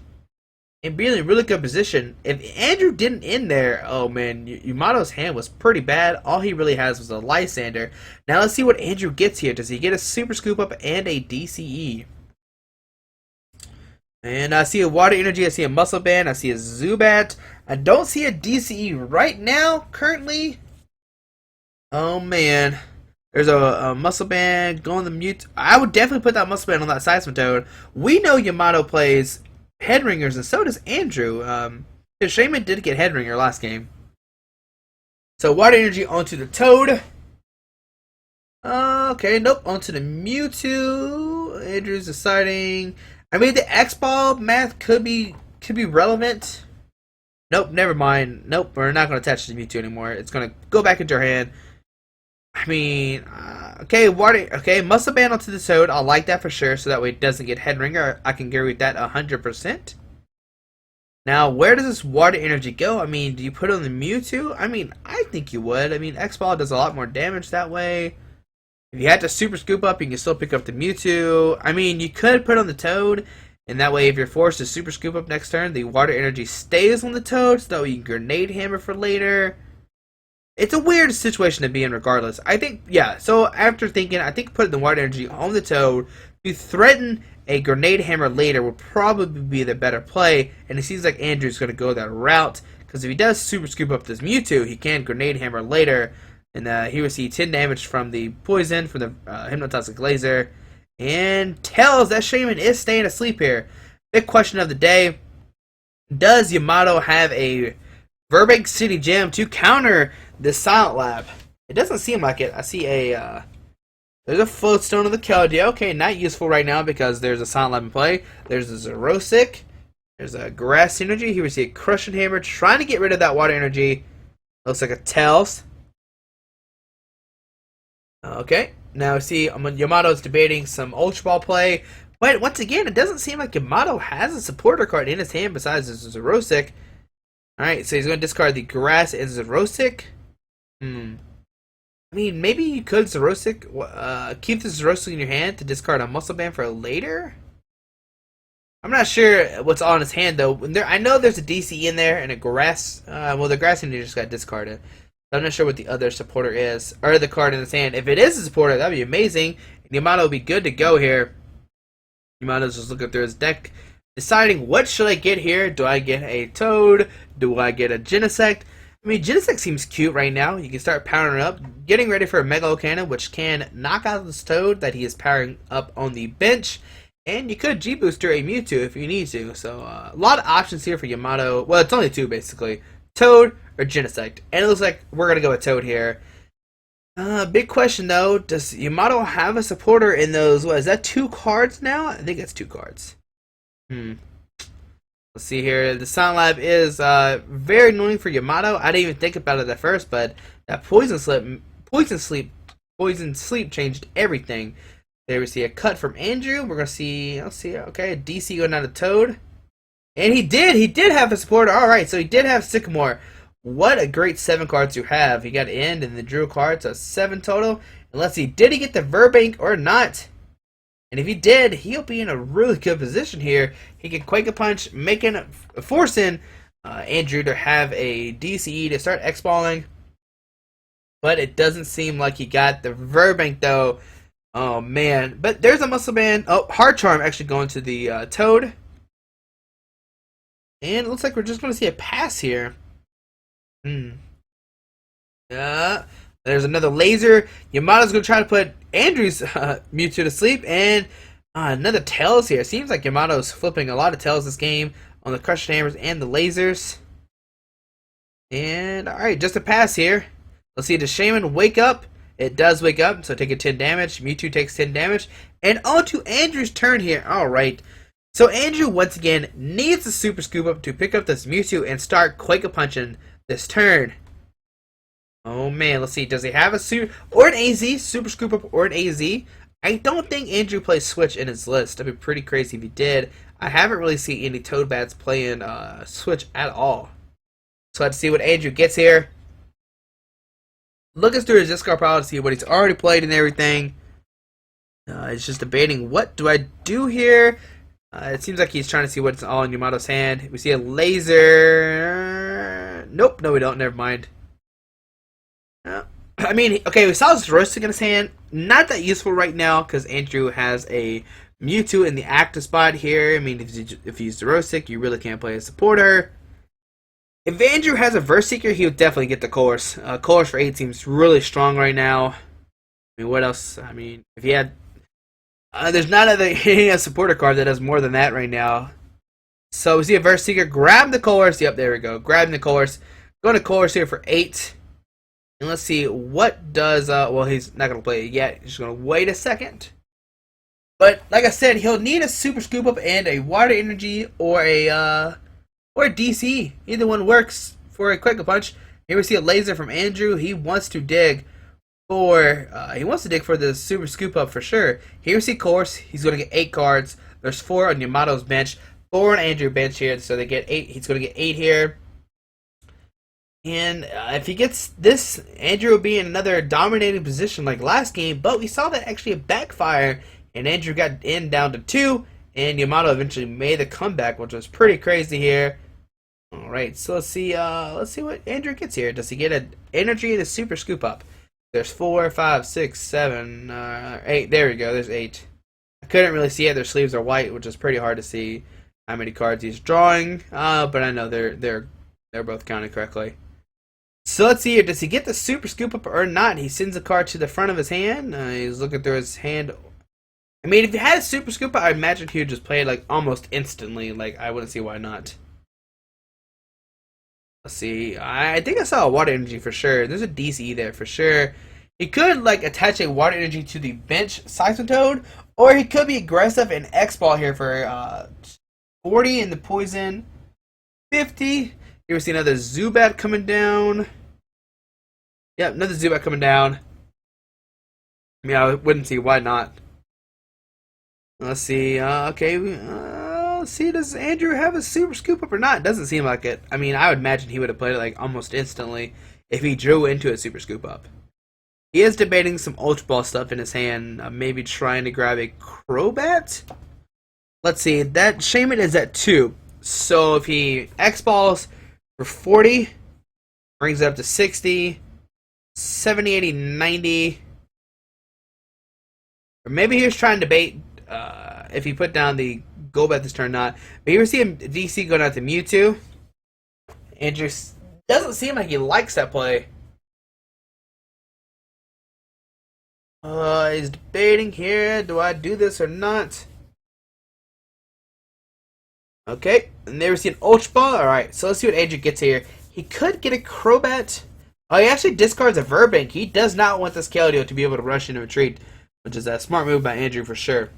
And be in a really good position. If Andrew didn't end there, oh man, Yamato's hand was pretty bad. All he really has was a Lysander. Now let's see what Andrew gets here. Does he get a Super Scoop Up and a DCE? And I see a Water Energy, I see a Muscle Band, I see a Zubat. I don't see a DCE right now, currently. Oh man. There's a Muscle Band going to Mute. I would definitely put that Muscle Band on that Seismitoad. We know Yamato plays Headringers, and so does Andrew. His Shaman did get Headringer last game. So Water Energy onto the Toad. Okay, nope, onto the Mewtwo. Andrew's deciding. I mean, the X-Ball math could be relevant. Nope, never mind. Nope, we're not going to attach the Mewtwo anymore. It's going to go back into our hand. I mean, okay, Muscle Band onto the Toad. I like that for sure, so that way it doesn't get Headringer. I can agree with that 100%. Now, where does this Water Energy go? I mean, do you put it on the Mewtwo? I mean, I think you would. I mean, X-Ball does a lot more damage that way. If you had to Super Scoop Up, you can still pick up the Mewtwo. I mean, you could put on the Toad, and that way if you're forced to Super Scoop Up next turn, the Water Energy stays on the Toad, so that way you can Grenade Hammer for later. It's a weird situation to be in regardless. I think, yeah, so after thinking, I think putting the Water Energy on the Toad to threaten a Grenade Hammer later would probably be the better play, and it seems like Andrew's going to go that route, because if he does Super Scoop Up this Mewtwo, he can Grenade Hammer later. And he received 10 damage from the poison, from the hypnotoxic laser. And Tails, that shaman is staying asleep here. Big question of the day. Does Yamato have a Burbank City Gem to counter the Silent Lab? It doesn't seem like it. I see a... there's a Floatstone of the Keldeo. Okay, not useful right now because there's a Silent Lab in play. There's a Zerosic. There's a Grass Energy. Here we see a Crushing Hammer trying to get rid of that Water Energy. Looks like a Tails. Okay, now see Yamato's debating some Ultra Ball play. But once again, it doesn't seem like Yamato has a supporter card in his hand besides the Zerosic. Alright, so he's going to discard the Grass and Zerosic. I mean, maybe you could Zerosic, keep the Zerosic in your hand to discard a Muscle Band for later? I'm not sure what's on his hand, though. I know there's a DC in there and a Grass. Well, the Grass Energy just got discarded. I'm not sure what the other supporter is, or the card in his hand. If it is a supporter, that'd be amazing. And Yamato would be good to go here. Yamato's just looking through his deck, deciding what should I get here. Do I get a Toad? Do I get a Genesect? I mean, Genesect seems cute right now. You can start powering it up, getting ready for a Mega Cannon, which can knock out this Toad that he is powering up on the bench. And you could G-Booster a Mewtwo if you need to. So, a lot of options here for Yamato. Well, it's only two, basically. Toad or Genesect. And it looks like we're going to go with Toad here. Big question, though. Does Yamato have a supporter in those? What, is that 2 cards now? I think it's 2 cards. Let's see here. The Silent Lab is very annoying for Yamato. I didn't even think about it at first, but that Poison Sleep changed everything. There we see a cut from Andrew. We're going to see, okay, a DC going down to Toad. And he did have a supporter. Alright, so he did have Sycamore. What a great 7 cards you have. He got End and the drew card, so 7 total. And let's see, did he get the Verbank or not? And if he did, he'll be in a really good position here. He can Quake a Punch, forcing Andrew to have a DCE to start X-balling. But it doesn't seem like he got the Verbank, though. Oh, man. But there's a Muscle Band. Oh, Hard Charm actually going to the Toad. And it looks like we're just going to see a pass here. There's another laser. Yamato's going to try to put Andrew's Mewtwo to sleep. And another Tails here. Seems like Yamato's flipping a lot of Tails this game on the Crushing Hammers and the lasers. And, alright, just a pass here. Let's see, does Shaman wake up? It does wake up, so taking 10 damage. Mewtwo takes 10 damage. And on to Andrew's turn here. Alright. So Andrew, once again, needs a Super Scoop Up to pick up this Mewtwo and start Quake-a-Punching this turn. Oh man, let's see. Does he have a or an AZ, Super Scoop Up or an AZ? I don't think Andrew plays Switch in his list. That'd be pretty crazy if he did. I haven't really seen any Toad Bats playing Switch at all. So let's see what Andrew gets here. Looking through his discard pile to see what he's already played and everything. He's just debating, what do I do here? It seems like he's trying to see what's all in Yamato's hand. We see a laser. Nope, no we don't. Never mind. I mean, okay, we saw this Zerosic in his hand. Not that useful right now because Andrew has a Mewtwo in the active spot here. I mean, if he's Zerosic, you really can't play a supporter. If Andrew has a Verseeker, he would definitely get the Course. Course for 8 seems really strong right now. I mean, what else? I mean, if he had... there's not any supporter card that does more than that right now. So we see a Verseeker. Grab the Course. Yep, there we go. Grabbing the Course. Going to Course here for 8. And let's see, what does... well, he's not going to play it yet. He's just going to wait a second. But, like I said, he'll need a Super Scoop Up and a Water Energy or a DC. Either one works for a Quick Punch. Here we see a laser from Andrew. He wants to dig for the Super Scoop Up for sure. Here we see Course. He's going to get 8 cards. There's 4 on Yamato's bench, 4 on Andrew's bench here, so they get 8. He's going to get 8 here. And if he gets this, Andrew will be in another dominating position like last game, but we saw that actually backfire, and Andrew got in down to 2, and Yamato eventually made the comeback, which was pretty crazy here. Alright, so let's see what Andrew gets here. Does he get an energy and a Super Scoop Up? There's 4, 5, 6, 7, 8. There we go, there's 8. I couldn't really see it. Their sleeves are white, which is pretty hard to see how many cards he's drawing, but I know they're both counted correctly. So let's see here. Does he get the super scoop up or not? He sends a card to the front of his hand. He's looking through his hand. I mean, if he had a super scoop up, I imagine he would just play it like almost instantly. Like, I wouldn't see why not. Let's see. I think I saw a water energy for sure. There's a DCE there for sure. He could like attach a water energy to the bench Toad, or he could be aggressive and X ball here for 40 in the poison, 50. Here we see another Zubat coming down. Yep, another Zubat coming down. Yeah, I wouldn't see why not. Let's see. Okay. Let's see. Does Andrew have a super scoop up or not? Doesn't seem like it. I mean, I would imagine he would have played it like almost instantly if he drew into a super scoop up. He is debating some Ultra Ball stuff in his hand. Maybe trying to grab a Crobat. Let's see. That Shaman is at 2. So if he X balls for 40, brings it up to 60, 70, 80, 90. Or maybe he was trying to bait if he put down the Golbat this turn, not. But here we see him DC going out to Mewtwo. Andrew doesn't seem like he likes that play. He's debating here. Do I do this or not? Okay, and there we see an Ultra Ball. Alright, so let's see what Andrew gets here. He could get a Crobat. Oh, he actually discards a Verbank. He does not want this Keldeo to be able to rush and retreat, which is a smart move by Andrew for sure.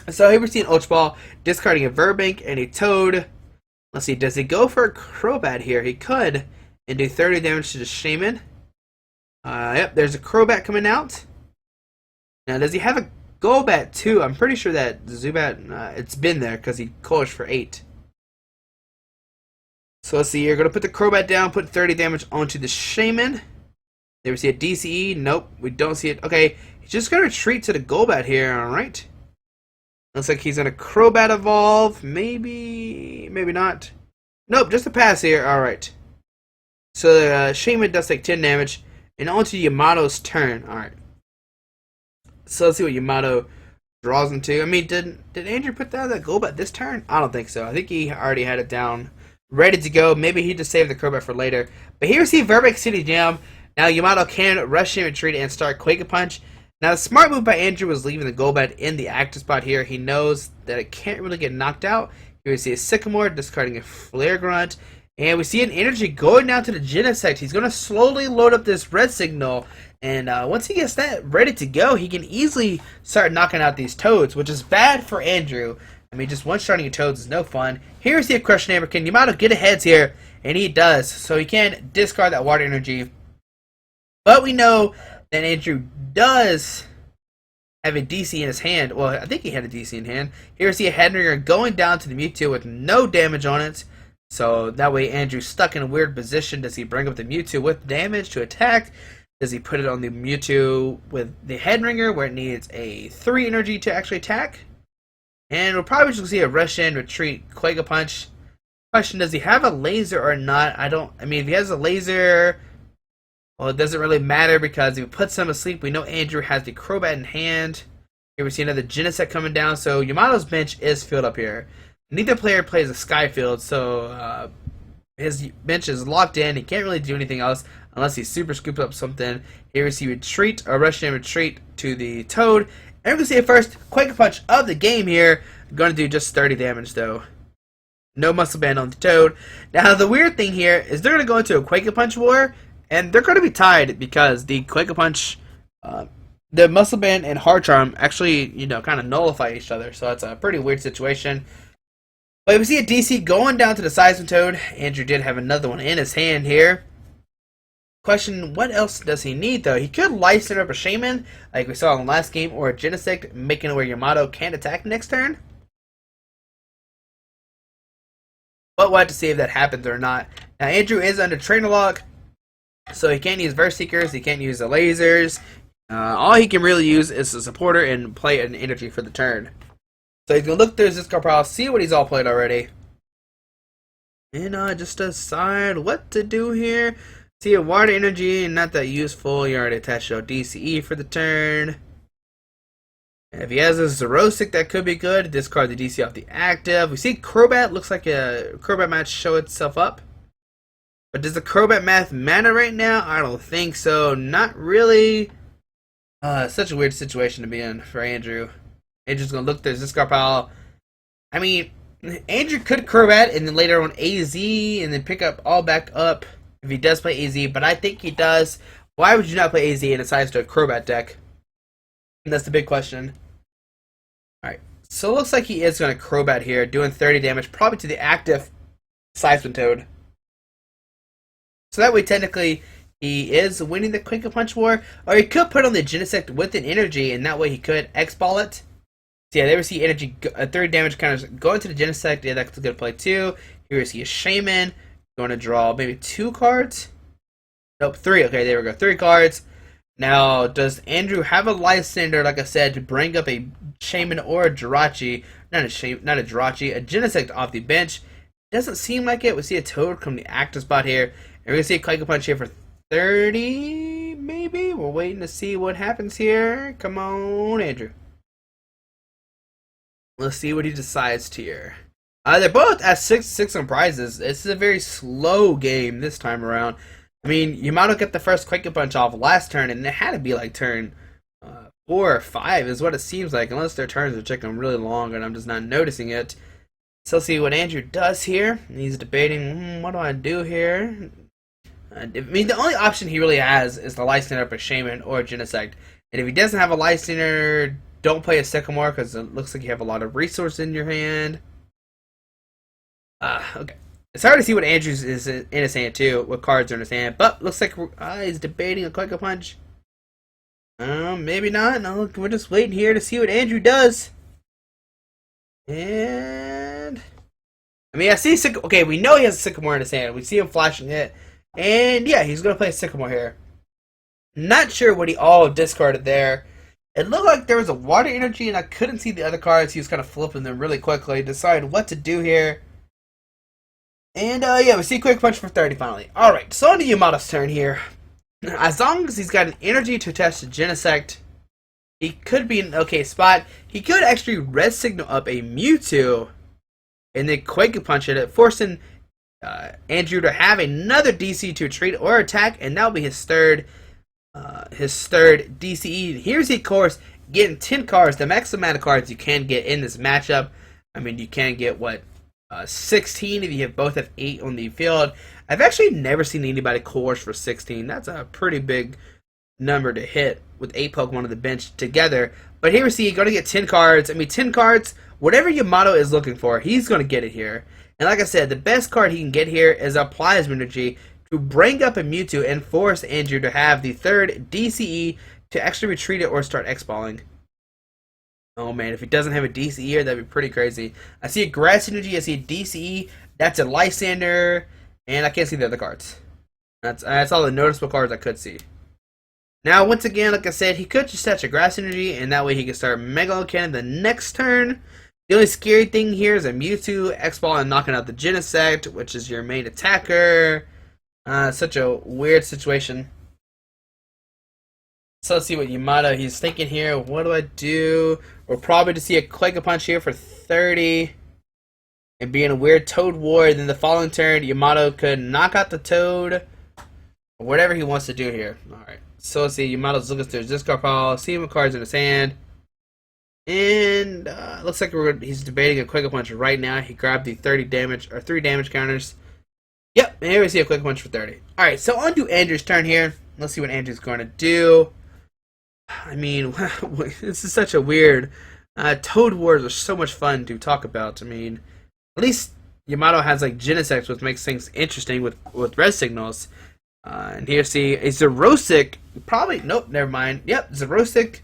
So here we see an Ultra Ball, discarding a Verbank and a Toad. Let's see, does he go for a Crobat here? He could, and do 30 damage to the Shaman. Yep, there's a Crobat coming out. Now, does he have a Golbat too? I'm pretty sure that Zubat, it's been there because he coached for 8. So let's see, you're going to put the Crobat down, put 30 damage onto the Shaman. There we see a DCE. Nope, we don't see it. Okay, he's just going to retreat to the Golbat here, alright. Looks like he's going to Crobat evolve. Maybe not. Nope, just a pass here, alright. So the Shaman does take 10 damage, and on to Yamato's turn, alright. So let's see what Yamato draws into. I mean, did Andrew put down that Golbat this turn? I don't think so. I think he already had it down, ready to go. Maybe he just saved the Crobat for later. But here we see Verbeck City Jam. Now Yamato can rush in, retreat, and start Quake Punch. Now the smart move by Andrew was leaving the Golbat in the active spot here. He knows that it can't really get knocked out. Here we see a Sycamore discarding a Flare Grunt. And we see an energy going down to the Genesect. He's going to slowly load up this red signal. And once he gets that ready to go, he can easily start knocking out these Toads, which is bad for Andrew. I mean, just one-shotting your Toads is no fun. Here we see a Crush Neighbor. Can Yamato get a heads here? And he does. So he can discard that water energy. But we know that Andrew does have a DC in his hand. Well, I think he had a DC in hand. Here we see a Headringer going down to the Mewtwo with no damage on it. So that way Andrew's stuck in a weird position. Does he bring up the Mewtwo with damage to attack? Does he put it on the Mewtwo with the Headringer where it needs a 3 energy to actually attack? And we'll probably just see a rush in, retreat, Quake Punch. Question, does he have a laser or not? I mean, if he has a laser, well, it doesn't really matter because if he puts him asleep, we know Andrew has the Crobat in hand. Here we see another Genesect coming down. So Yamato's bench is filled up here. Neither player plays a Skyfield, so his bench is locked in. He can't really do anything else unless he super scoops up something. Here we see retreat, or rush and retreat to the Toad. And we can see a first Quake Punch of the game here. Going to do just 30 damage though. No Muscle Band on the Toad. Now the weird thing here is they're going to go into a Quake Punch war, and they're going to be tied because the Quake Punch, the Muscle Band and Hard Charm actually, kind of nullify each other. So it's a pretty weird situation. But we see a DC going down to the Seismic Toad. Andrew did have another one in his hand here. Question, what else does he need though? He could license up a Shaman, like we saw in the last game, or a Genesect, making it where Yamato can't attack next turn. But we'll have to see if that happens or not. Now Andrew is under Trainer Lock, so he can't use Verse Seekers, he can't use the lasers. All he can really use is the supporter and play an energy for the turn. So he's going to look through his discard pile, see what he's all played already. And just decide what to do here. See a water energy, not that useful. You already attached your DCE for the turn. And if he has a Zerosic, that could be good. Discard the DC off the active. We see Crobat. Looks like a Crobat might show itself up. But does the Crobat math matter right now? I don't think so. Not really. Such a weird situation to be in for Andrew. Andrew's gonna look through this discard pile. I mean, Andrew could Crobat and then later on AZ and then pick up all back up if he does play AZ, but I think he does. Why would you not play AZ and decide to a Crobat deck? And that's the big question. Alright, so it looks like he is going to Crobat here, doing 30 damage, probably to the active Toad. So that way, technically, he is winning the Quick Punch War, or he could put on the Genesect with an energy, and that way he could X-Ball it. So yeah, there we see energy, 30 damage counters going to the Genesect. Yeah, that's a good play too. Here we see a Shaman, going to draw maybe 2 cards. Nope, 3. Okay, there we go, 3 cards. Now, does Andrew have a Lysander, like I said, to bring up a Shaman or a Jirachi? Not a Jirachi, a Genesect off the bench. Doesn't seem like it. We see a Toad from the active spot here. And we're going to see a Quick Punch here for 30, maybe? We're waiting to see what happens here. Come on, Andrew. Let's see what he decides here. They're both at 6 on prizes. This is a very slow game this time around. I mean, Yamato got the first Quick Punch off last turn, and it had to be like turn 4 or 5 is what it seems like, unless their turns are taking really long and I'm just not noticing it. So let's see what Andrew does here. He's debating, what do I do here? I mean, the only option he really has is the Lysander up a Shaman or a Genesect. And if he doesn't have a Lysander, don't play a Sycamore because it looks like you have a lot of resources in your hand. Okay. It's hard to see what Andrews is in his hand too, what cards are in his hand, but looks like he's debating a Quick Punch. Maybe not. No, we're just waiting here to see what Andrew does. And I mean, I see okay, we know he has a Sycamore in his hand. We see him flashing it, and yeah, he's gonna play a Sycamore here. Not sure what he all discarded there. It looked like there was a Water Energy, and I couldn't see the other cards. He was kind of flipping them really quickly. Decided what to do here. And, yeah, we see Quick Punch for 30 finally. Alright, so on to Yamato's turn here. As long as he's got an energy to attach to Genesect, he could be in an okay spot. He could actually Red Signal up a Mewtwo, and then Quick Punch it, forcing Andrew to have another DC to retreat or attack, and that'll be his third DCE. Here's he, of course, getting 10 cards, the max amount of cards you can get in this matchup. I mean, you can get, what, 16 if you both have 8 on the field. I've actually never seen anybody coerce for 16. That's a pretty big number to hit with 8 Pokemon on the bench together. But here we see you're going to get 10 cards. I mean, 10 cards, whatever Yamato is looking for, he's going to get it here. And like I said, the best card he can get here is a Plasma Energy to bring up a Mewtwo and force Andrew to have the third DCE to actually retreat it or start X-Balling. Oh man, if he doesn't have a DCE here, that'd be pretty crazy. I see a Grass Energy, I see a DCE, that's a Lysander, and I can't see the other cards. That's all the noticeable cards I could see. Now, once again, like I said, he could just touch a Grass Energy, and that way he can start Mega Cannon the next turn. The only scary thing here is a Mewtwo, X-Ball, and knocking out the Genesect, which is your main attacker. Such a weird situation. So let's see what Yamato he's thinking here. What do I do? We're probably to see a Quick Punch here for 30. And be in a weird Toad War. And then the following turn, Yamato could knock out the Toad. Or whatever he wants to do here. Alright. So let's see. Yamato's looking through his discard pile. See what cards in his hand. And looks like he's debating a Quick Punch right now. He grabbed the 30 damage or 3 damage counters. Yep. And here we see a Quick Punch for 30. Alright. So on to Andrew's turn here. Let's see what Andrew's going to do. I mean, this is such a weird... Toad Wars are so much fun to talk about. I mean, at least Yamato has like Genesect, which makes things interesting with red signals. And here, see, a Xerosic. Probably, nope, never mind. Yep, Xerosic.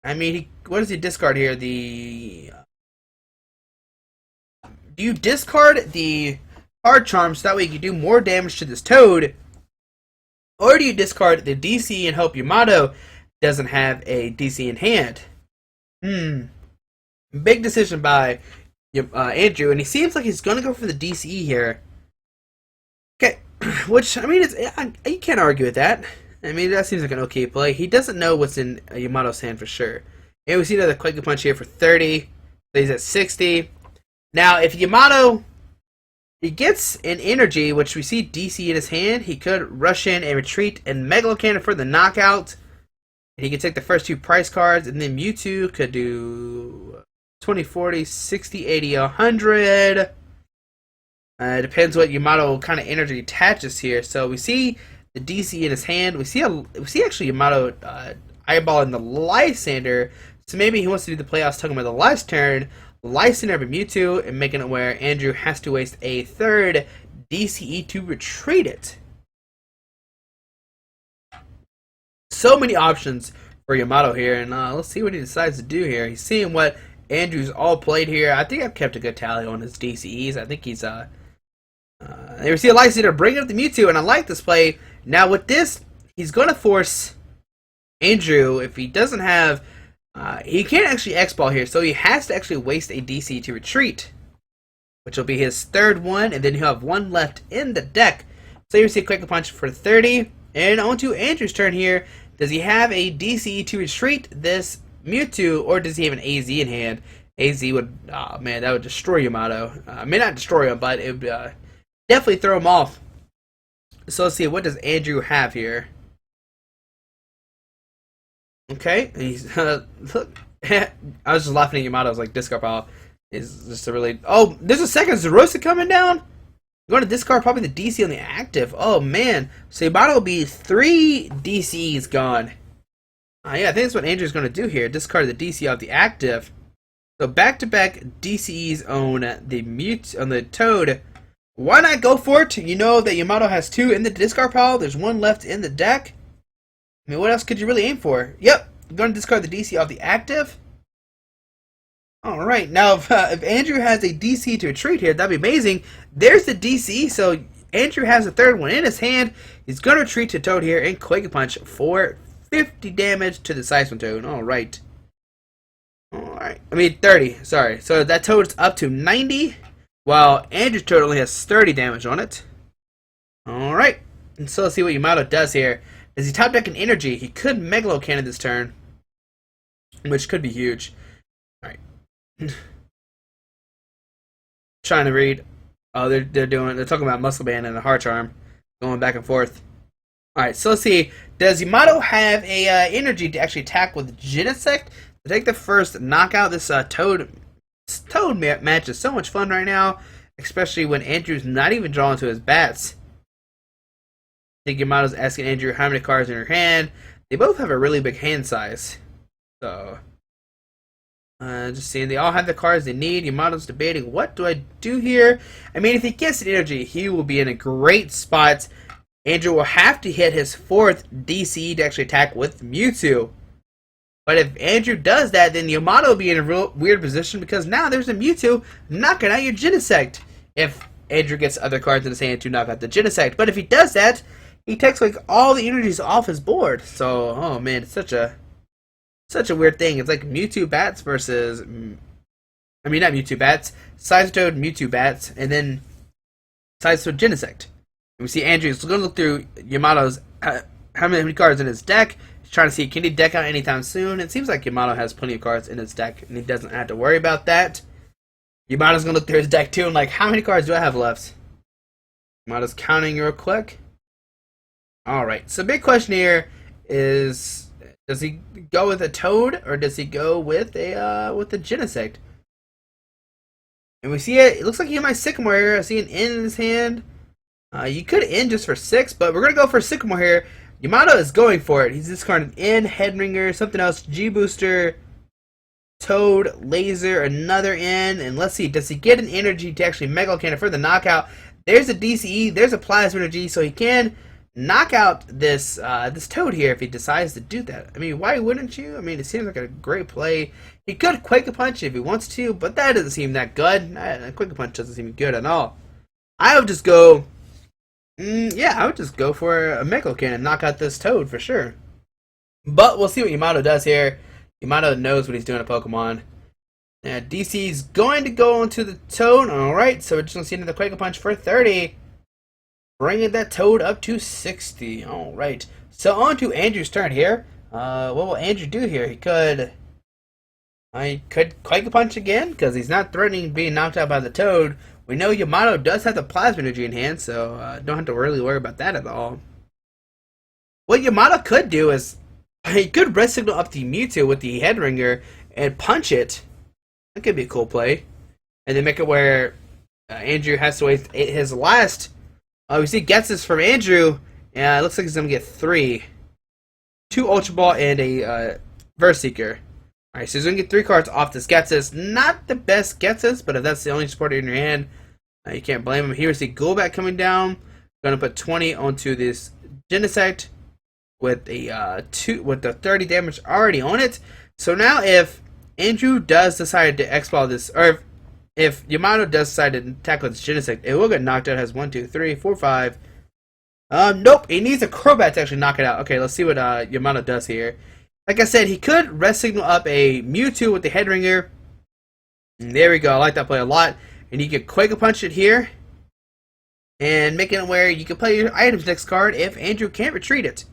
I mean, what does he discard here? Do you discard the Hard Charm so that way you can do more damage to this Toad? Or do you discard the DC and hope Yamato doesn't have a DC in hand? Big decision by Andrew, and he seems like he's going to go for the DCE here. Okay, which, I mean, you can't argue with that. I mean, that seems like an okay play. He doesn't know what's in Yamato's hand for sure. And we see another Quick Punch here for 30. So he's at 60. Now, if Yamato He gets an energy, which we see DC in his hand. He could rush in and retreat and Megalo Cannon for the knockout. He can take the first 2 price cards, and then Mewtwo could do 20, 40, 60, 80, 100. Depends what Yamato kind of energy attaches here. So we see the DC in his hand. We see actually Yamato eyeballing the Lysander. So maybe he wants to do the playoffs talking about the last turn, Lysander of Mewtwo, and making it where Andrew has to waste a 3rd DCE to retreat it. So many options for Yamato here, and let's see what he decides to do here. He's seeing what Andrew's all played here. I think I've kept a good tally on his DCEs. I think he's we see a Lysander bring up the Mewtwo, and I like this play. Now with this, he's going to force Andrew, if he doesn't have, he can't actually X-Ball here, so he has to actually waste a DC to retreat, which will be his 3rd one, and then he'll have 1 left in the deck. So you see a Quick Punch for 30, and on to Andrew's turn here. Does he have a DC to retreat this Mewtwo, or does he have an AZ in hand? AZ would, oh man, that would destroy Yamato. May not destroy him, but it would definitely throw him off. So let's see, what does Andrew have here? Okay, he's look. I was just laughing at Yamato's like discard pile. Is just a really. Oh, there's a second Zerosa coming down. I'm going to discard probably the DC on the active. Oh man, so Yamato will be 3 DCs gone. Yeah, I think that's what Andrew's going to do here. Discard the DC off the active. So back-to-back DCs on the Toad. Why not go for it? You know that Yamato has 2 in the discard pile. There's 1 left in the deck. I mean, what else could you really aim for? Yep, I'm going to discard the DC off the active. Alright, now if Andrew has a DC to retreat here, that'd be amazing. There's the DC, so Andrew has the 3rd one in his hand. He's going to retreat to Toad here and Quake Punch for 50 damage to the Siphon Toad. Alright. Alright, I mean 30, sorry. So that Toad's up to 90, while Andrew's Toad only has 30 damage on it. Alright, and so let's see what Yamato does here. As he top deck an energy, he could Megalo Cannon this turn, which could be huge. Alright. Trying to read. Oh, they're talking about Muscle Band and the Heart Charm, going back and forth. Alright, so let's see. Does Yamato have a energy to actually attack with Genesect to take the first knockout? This Toad match is so much fun right now, especially when Andrew's not even drawing to his bats. I think Yamato's asking Andrew how many cards in your hand. They both have a really big hand size. So, just seeing they all have the cards they need. Yamato's debating, what do I do here? I mean, if he gets an energy, he will be in a great spot. Andrew will have to hit his 4th DC to actually attack with Mewtwo. But if Andrew does that, then Yamato will be in a real weird position, because now there's a Mewtwo knocking out your Genesect. If Andrew gets other cards in his hand to knock out the Genesect. But if he does that, he takes like all the energies off his board. So, oh man, it's such a weird thing. It's like Mewtwo Bats versus, I mean not Mewtwo Bats, Toad Mewtwo Bats, and then Toad Genesect. And we see Andrew's going to look through Yamato's how many cards in his deck. He's trying to see, can he deck out anytime soon? It seems like Yamato has plenty of cards in his deck, and he doesn't have to worry about that. Yamato's going to look through his deck too, and like, how many cards do I have left? Yamato's counting real quick. Alright, so big question here is, does he go with a Toad, or does he go with a Genesect? And we see it looks like he might Sycamore here. I see an N in his hand. You could end just for 6, but we're going to go for Sycamore here. Yamato is going for it. He's discarding N, Headringer, something else, G-Booster, Toad, Laser, another N, and let's see, does he get an energy to actually Megalo Cannon for the knockout? There's a DCE, there's a Plasma Energy, so he can knock out this this Toad here if he decides to do that. I mean, why wouldn't you? I mean, it seems like a great play. He could Quake Punch if he wants to, but that doesn't seem that good. Quake Punch doesn't seem good at all. I would just go... yeah, I would just go for a Megalo Cannon and knock out this Toad for sure. But we'll see what Yamato does here. Yamato knows what he's doing to Pokemon. DC's going to go into the Toad. Alright, so we're just going to see another Quake Punch for 30. Bringing that Toad up to 60. Alright, so on to Andrew's turn here. What will Andrew do here? He could Quake Punch again, because he's not threatening being knocked out by the Toad. We know Yamato does have the plasma energy in hand, so don't have to really worry about that at all. What Yamato could do is he could red signal up the Mewtwo with the head ringer and punch it. That could be a cool play. And then make it where Andrew has to waste his last. We see gets this from Andrew. And it looks like he's going to get 3. 2 Ultra Ball and a Verse Seeker. Alright, so he's going to get 3 cards off this Getsus. Not the best Getsus, but if that's the only supporter in your hand, you can't blame him. Here we see Golbat coming down. Going to put 20 onto this Genesect with a 30 damage already on it. So now if Andrew does decide to X-Ball this, or if Yamato does decide to tackle this Genesect, it will get knocked out. It has 1, 2, 3, 4, 5. Nope, he needs a Crobat to actually knock it out. Okay, let's see what Yamato does here. Like I said, he could red signal up a Mewtwo with the head ringer. And there we go. I like that play a lot. And you can Quake Punch it here. And making it where you can play your items next card if Andrew can't retreat it.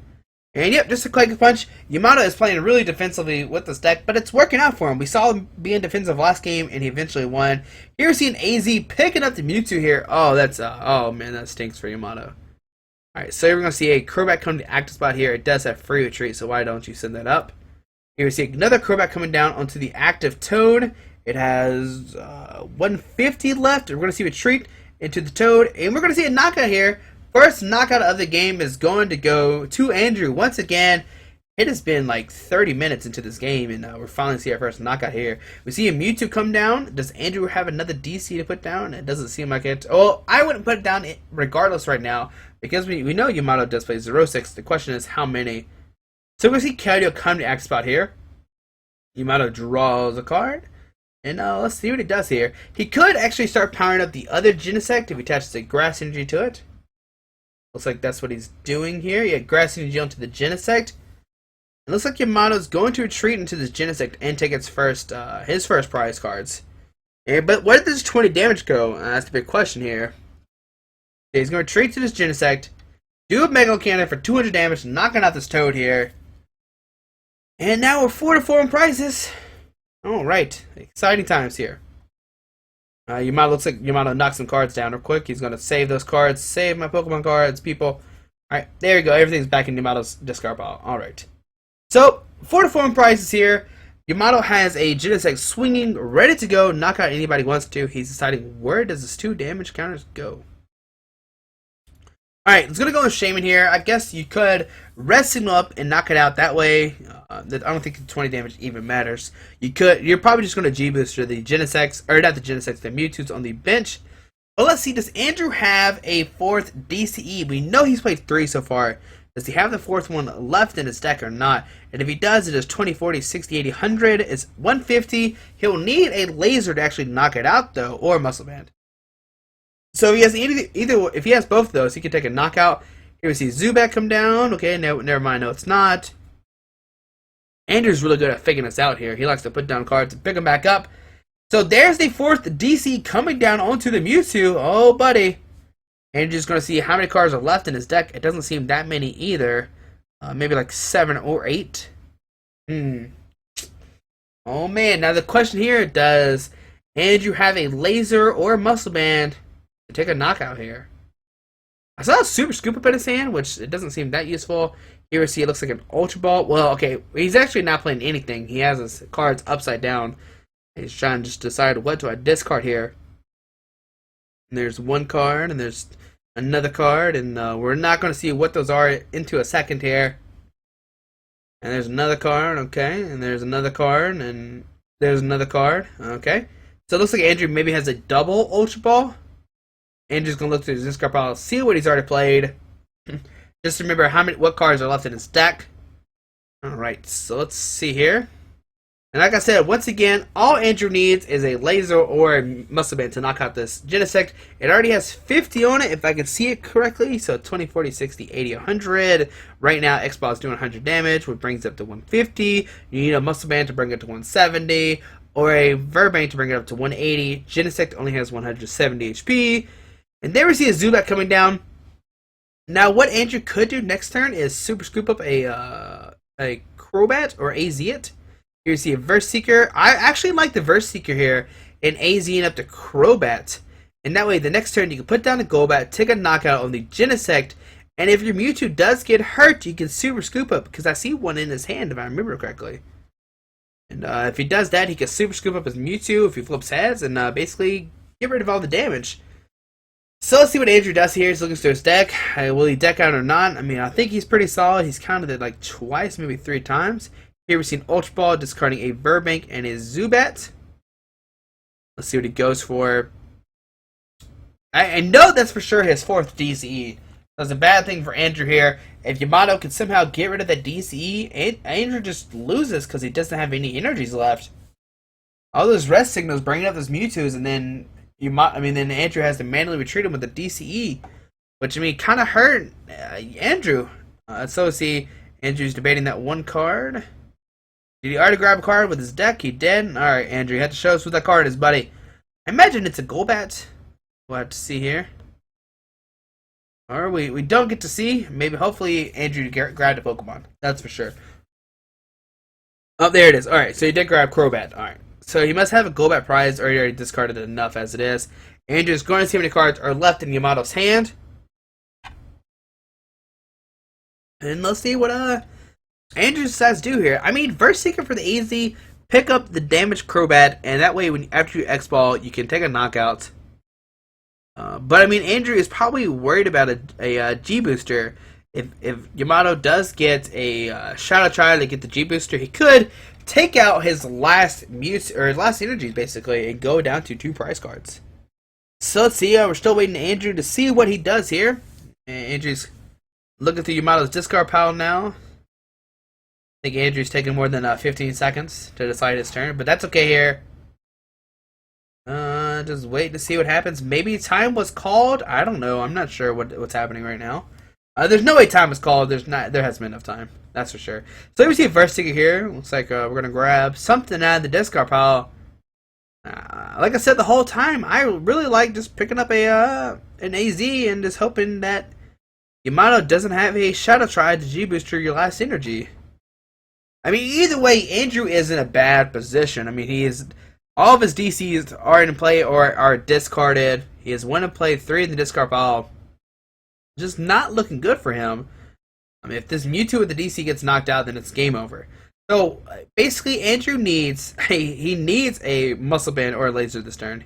And yep, just a Quake Punch. Yamato is playing really defensively with this deck, but it's working out for him. We saw him being defensive last game, and he eventually won. Here we see an AZ picking up the Mewtwo here. Oh, that's oh man, that stinks for Yamato. Alright, so we're going to see a Crobat come to the active spot here. It does have free retreat, so why don't you send that up? Here we see another Crobat coming down onto the active Toad. It has 150 left. We're going to see retreat into the Toad, and we're going to see a knockout here. First knockout of the game is going to go to Andrew. Once again, it has been like 30 minutes into this game, and we're finally seeing our first knockout here. We see a Mewtwo come down. Does Andrew have another DC to put down? It doesn't seem like it. Oh, I wouldn't put it down regardless right now, because we know Yamato does play 0-6. The question is how many. So we see Keldeo come to act spot here. Yamato draws a card. And let's see what he does here. He could actually start powering up the other Genesect if he attaches a Grass Energy to it. Looks like that's what he's doing here. He had Grass Energy onto the Genesect. It looks like Yamato's going to retreat into this Genesect and take its his first prize cards. But where did this 20 damage go? That's the big question here. Okay, he's going to retreat to this Genesect, do a Mega Cannon for 200 damage, knocking out this Toad here. And now we're 4-4 in prizes. Alright, exciting times here. Yamato looks like Yamato knocked some cards down real quick. He's going to save those cards. Save my Pokemon cards, people. Alright, there we go. Everything's back in Yamato's discard pile. Alright. So, 4-4 in prizes here. Yamato has a Genesect swinging, ready to go. Knock out anybody wants to. He's deciding where does this 2 damage counters go. Alright, it's going to go with Shaman here. I guess you could red signal up and knock it out that way. I don't think the 20 damage even matters. You're probably just going to G-boost the Genesects, or not the Genesects, the Mewtwo's on the bench. But let's see, does Andrew have a 4th DCE? We know he's played 3 so far. Does he have the 4th one left in his deck or not? And if he does, it is 20, 40, 60, 80, 100. It's 150. He'll need a laser to actually knock it out, though, or a muscle band. So if he has either if he has both of those, he can take a knockout. Here we see Zubat come down. Okay, never mind. No, it's not. Andrew's really good at figuring this out here. He likes to put down cards and pick them back up. So there's the 4th DC coming down onto the Mewtwo. Oh, buddy. Andrew's going to see how many cards are left in his deck. It doesn't seem that many either. Maybe like 7 or 8. Oh, man. Now the question here, does Andrew have a laser or a muscle band to take a knockout here? I saw a Super Scoop up in his hand, which it doesn't seem that useful. Here we see it looks like an Ultra Ball. Well, okay, he's actually not playing anything. He has his cards upside down. He's trying to just decide what do I discard here. And there's one card, and there's another card, and we're not going to see what those are into a second here. And there's another card, okay, and there's another card, and there's another card, okay. So it looks like Andrew maybe has a double Ultra Ball. Andrew's going to look through his discard pile, see what he's already played. Just remember what cards are left in his deck. Alright, so let's see here. And like I said, once again, all Andrew needs is a laser or a muscle band to knock out this Genesect. It already has 50 on it, if I can see it correctly. So 20, 40, 60, 80, 100. Right now, X-Ball is doing 100 damage, which brings it up to 150. You need a muscle band to bring it to 170. Or a Verbank to bring it up to 180. Genesect only has 170 HP. And there we see a Zubat coming down. Now, what Andrew could do next turn is Super Scoop up a Crobat or AZ it. Here you see a Verse Seeker. I actually like the Verse Seeker here and AZing up the Crobat. And that way, the next turn, you can put down a Golbat, take a knockout on the Genesect, and if your Mewtwo does get hurt, you can Super Scoop up, because I see one in his hand, if I remember correctly. And if he does that, he can Super Scoop up his Mewtwo if he flips heads, and basically get rid of all the damage. So let's see what Andrew does here. He's looking through his deck. Will he deck out or not? I mean, I think he's pretty solid. He's counted it like twice, maybe 3 times. Here we've seen Ultra Ball discarding a Burbank and his Zubat. Let's see what he goes for. I know that's for sure his 4th DCE. That's a bad thing for Andrew here. If Yamato can somehow get rid of that DCE, Andrew just loses because he doesn't have any energies left. All those rest signals bringing up those Mewtwo's, and then then Andrew has to manually retreat him with the DCE, which kind of hurt Andrew. So see, Andrew's debating that one card. Did he already grab a card with his deck? He did. All right, Andrew, you have to show us what that card is, buddy. I imagine it's a Golbat. We'll have to see here. Or we don't get to see. Maybe, hopefully, Andrew grabbed a Pokemon. That's for sure. Oh, there it is. All right, so he did grab Crobat. All right. So he must have a Golbat prize, or he already discarded it enough as it is. Andrew's going to see how many cards are left in Yamato's hand. And let's see what Andrew decides to do here. I mean, Verse Seeker for the easy. Pick up the damaged Crobat, and that way, after you X-Ball, you can take a knockout. But I mean, Andrew is probably worried about a G booster. If Yamato does get a Shadow Triad to get the G booster, he could take out his last energies basically and go down to 2 prize cards. So let's see. We're still waiting on Andrew to see what he does here. And Andrew's looking through Yamato's discard pile now. I think Andrew's taking more than 15 seconds to decide his turn, but that's okay here. Just wait to see what happens. Maybe time was called. I don't know. I'm not sure what's happening right now. There's no way time was called. There hasn't been enough time. That's for sure. So we see a Verse Seeker here. Looks like we're gonna grab something out of the discard pile. Like I said the whole time, I really like just picking up an AZ and just hoping that Yamato doesn't have a Shadow Triad to G booster your last energy. I mean, either way, Andrew is in a bad position. I mean, all of his DCs are in play or are discarded. He has 1 in play, 3 in the discard pile. Just not looking good for him. I mean, if this Mewtwo with the DC gets knocked out, then it's game over. So basically, Andrew needs a Muscle Band or a Laser this turn.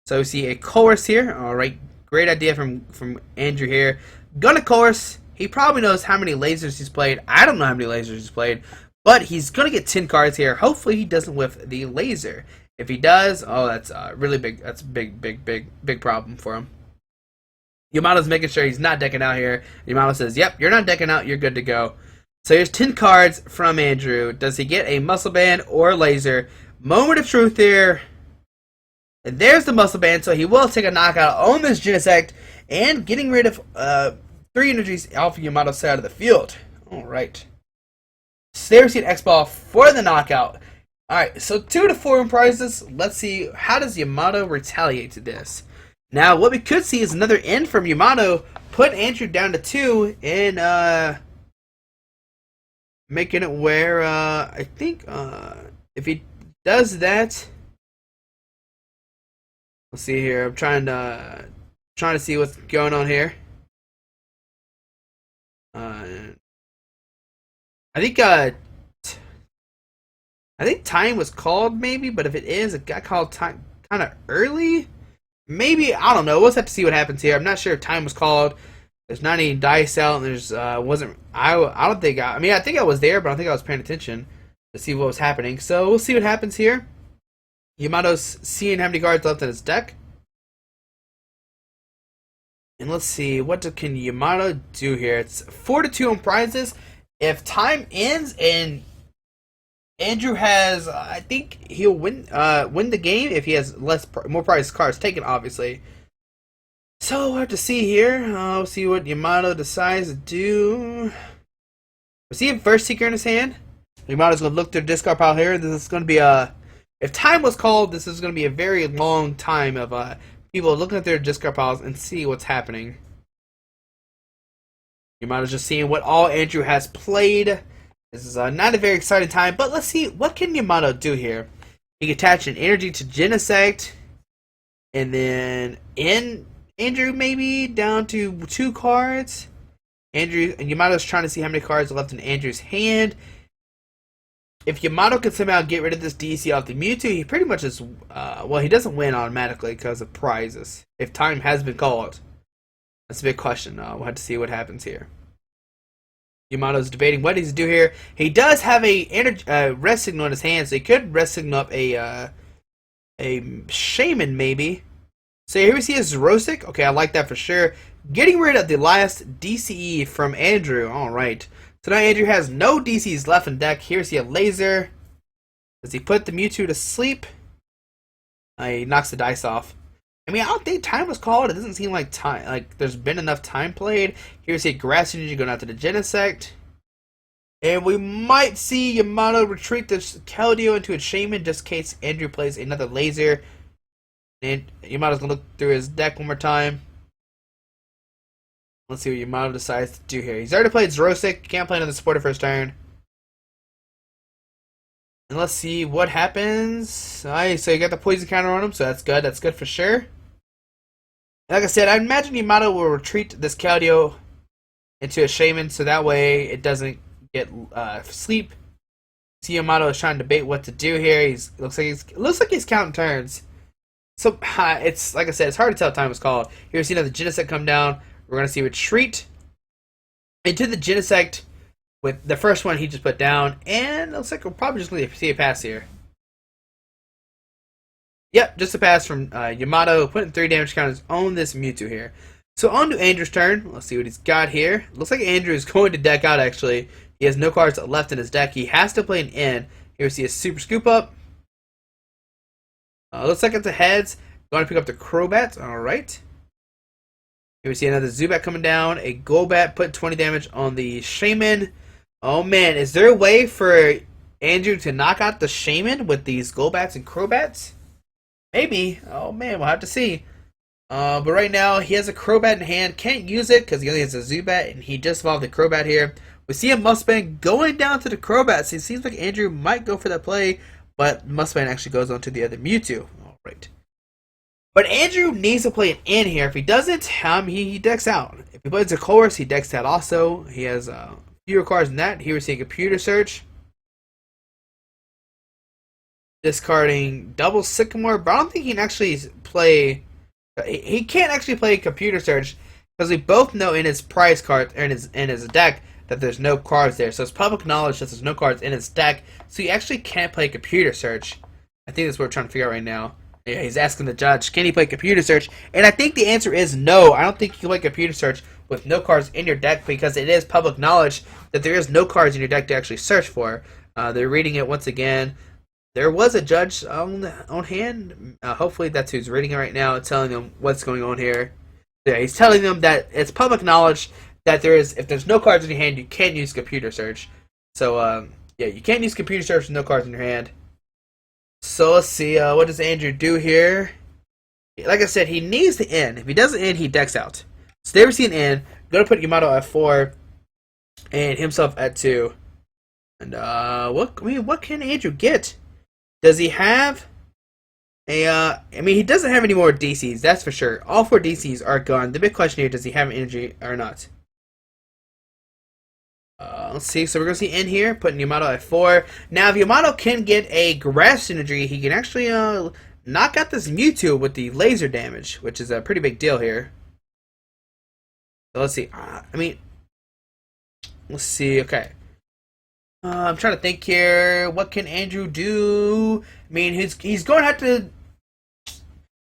So we see a Chorus here. All right, great idea from Andrew here. Gonna Chorus. He probably knows how many lasers he's played. I don't know how many lasers he's played, but he's gonna get 10 cards here. Hopefully, he doesn't whiff the laser. If he does, oh, that's really big. That's a big problem for him. Yamato's making sure he's not decking out here. Yamato says, "Yep, you're not decking out. You're good to go." So here's 10 cards from Andrew. Does he get a Muscle Band or laser? Moment of truth here. And there's the Muscle Band, so he will take a knockout on this Genesect and getting rid of 3 energies off of Yamato's side of the field. All right. So there's an X-Ball for the knockout. Alright, so 2 to 4 prizes. Let's see, how does Yamato retaliate to this? Now, what we could see is another end from Yamato, put Andrew down to 2, and making it where, I think, if he does that, let's see here, I'm trying to see what's going on here. I think time was called, maybe, but if it is, it got called time kind of early. Maybe, I don't know. We'll have to see what happens here. I'm not sure if time was called. There's not any dice out, and there's wasn't. I don't think. I mean, I think I was there, but I don't think I was paying attention to see what was happening. So we'll see what happens here. Yamato's seeing how many cards left in his deck, and let's see can Yamato do here. It's 4 to 2 on prizes. If time ends and Andrew has, I think he'll win the game if he has more prize cards taken, obviously. So we'll have to see here. We'll see what Yamato decides to do. We see a Verse Seeker in his hand. Yamato's going to look through the discard pile here. This is going to be if time was called, this is going to be a very long time of people looking at their discard piles and see what's happening. Yamato's just seeing what all Andrew has played. This is not a very exciting time, but let's see, what can Yamato do here? He can attach an energy to Genesect, And then in Andrew maybe down to 2 cards. Andrew and Yamato's trying to see how many cards are left in Andrew's hand. If Yamato can somehow get rid of this DC off the Mewtwo, he pretty much is, well, he doesn't win automatically because of prizes. If time has been called. That's a big question. We'll have to see what happens here. Yamato's debating what he's to do here. He does have a rest signal in his hand, so he could rest signal up a Shaman maybe. So here we see a Xerosic. Okay, I like that for sure. Getting rid of the last DCE from Andrew. Alright. So now Andrew has no DCs left in deck. Here's a laser. Does he put the Mewtwo to sleep? He knocks the dice off. I mean, I don't think time was called. It doesn't seem like time, like there's been enough time played. Here's a Grass Energy going out to the Genesect. And we might see Yamato retreat this Keldeo into a Shaman just in case Andrew plays another laser. And Yamato's going to look through his deck one more time. Let's see what Yamato decides to do here. He's already played Xerosic. Can't play another supporter first turn. And let's see what happens. Alright, so you got the poison counter on him, so that's good. That's good for sure. Like I said, I imagine Yamato will retreat this Keldeo into a Shaman, so that way it doesn't get sleep. See, Yamato is trying to debate what to do here. Looks like he's counting turns. So it's like I said, it's hard to tell if time was called. Here we see another Genesect come down. We're going to see retreat into the Genesect with the first one he just put down. And it looks like we're probably just going to see a pass here. Yep, just a pass from Yamato, putting 3 damage counters on this Mewtwo here. So on to Andrew's turn. Let's see what he's got here. Looks like Andrew is going to deck out, actually. He has no cards left in his deck. He has to play an in. Here we see a Super Scoop Up. Looks like it's a heads. Going to pick up the Crobat. Alright. Here we see another Zubat coming down. A Golbat put 20 damage on the Shaman. Oh man, is there a way for Andrew to knock out the Shaman with these Golbats and Crobats? Maybe. Oh man, we'll have to see. But right now, he has a Crobat in hand. Can't use it because he only has a Zubat, and he just evolved the Crobat here. We see a Mustang going down to the Crobat. So it seems like Andrew might go for that play, but Mustang actually goes on to the other Mewtwo. Alright. But Andrew needs to play an in here. If he doesn't, he decks out. If he plays a Chorus, he decks out also. He has fewer cards than that. Here we see a Computer Search. Discarding double Sycamore, but I don't think he can actually play. He can't actually play Computer Search because we both know in his prize card or in his deck that there's no cards there. So it's public knowledge that there's no cards in his deck. So he actually can't play Computer Search. I think that's what we're trying to figure out right now. Yeah, he's asking the judge, can he play Computer Search? And I think the answer is no. I don't think you can play Computer Search with no cards in your deck because it is public knowledge that there is no cards in your deck to actually search for. They're reading it once again. There was a judge on hand. Hopefully that's who's reading it right now, telling them what's going on here. Yeah, he's telling them that it's public knowledge that if there's no cards in your hand, you can't use Computer Search. So, yeah, you can't use Computer Search with no cards in your hand. So let's see, what does Andrew do here? Like I said, he needs to end. If he doesn't end, he decks out. So there we see an end. Going to put Yamato at 4 and himself at 2. And what can Andrew get? Does he have I mean, he doesn't have any more DCs, that's for sure. All 4 DCs are gone. The big question here, does he have energy or not? Let's see, so we're going to see in here, putting Yamato at 4. Now, if Yamato can get a Grass Synergy, he can actually knock out this Mewtwo with the laser damage, which is a pretty big deal here. So let's see, let's see, okay. I'm trying to think here, what can Andrew do? I mean, he's going to have to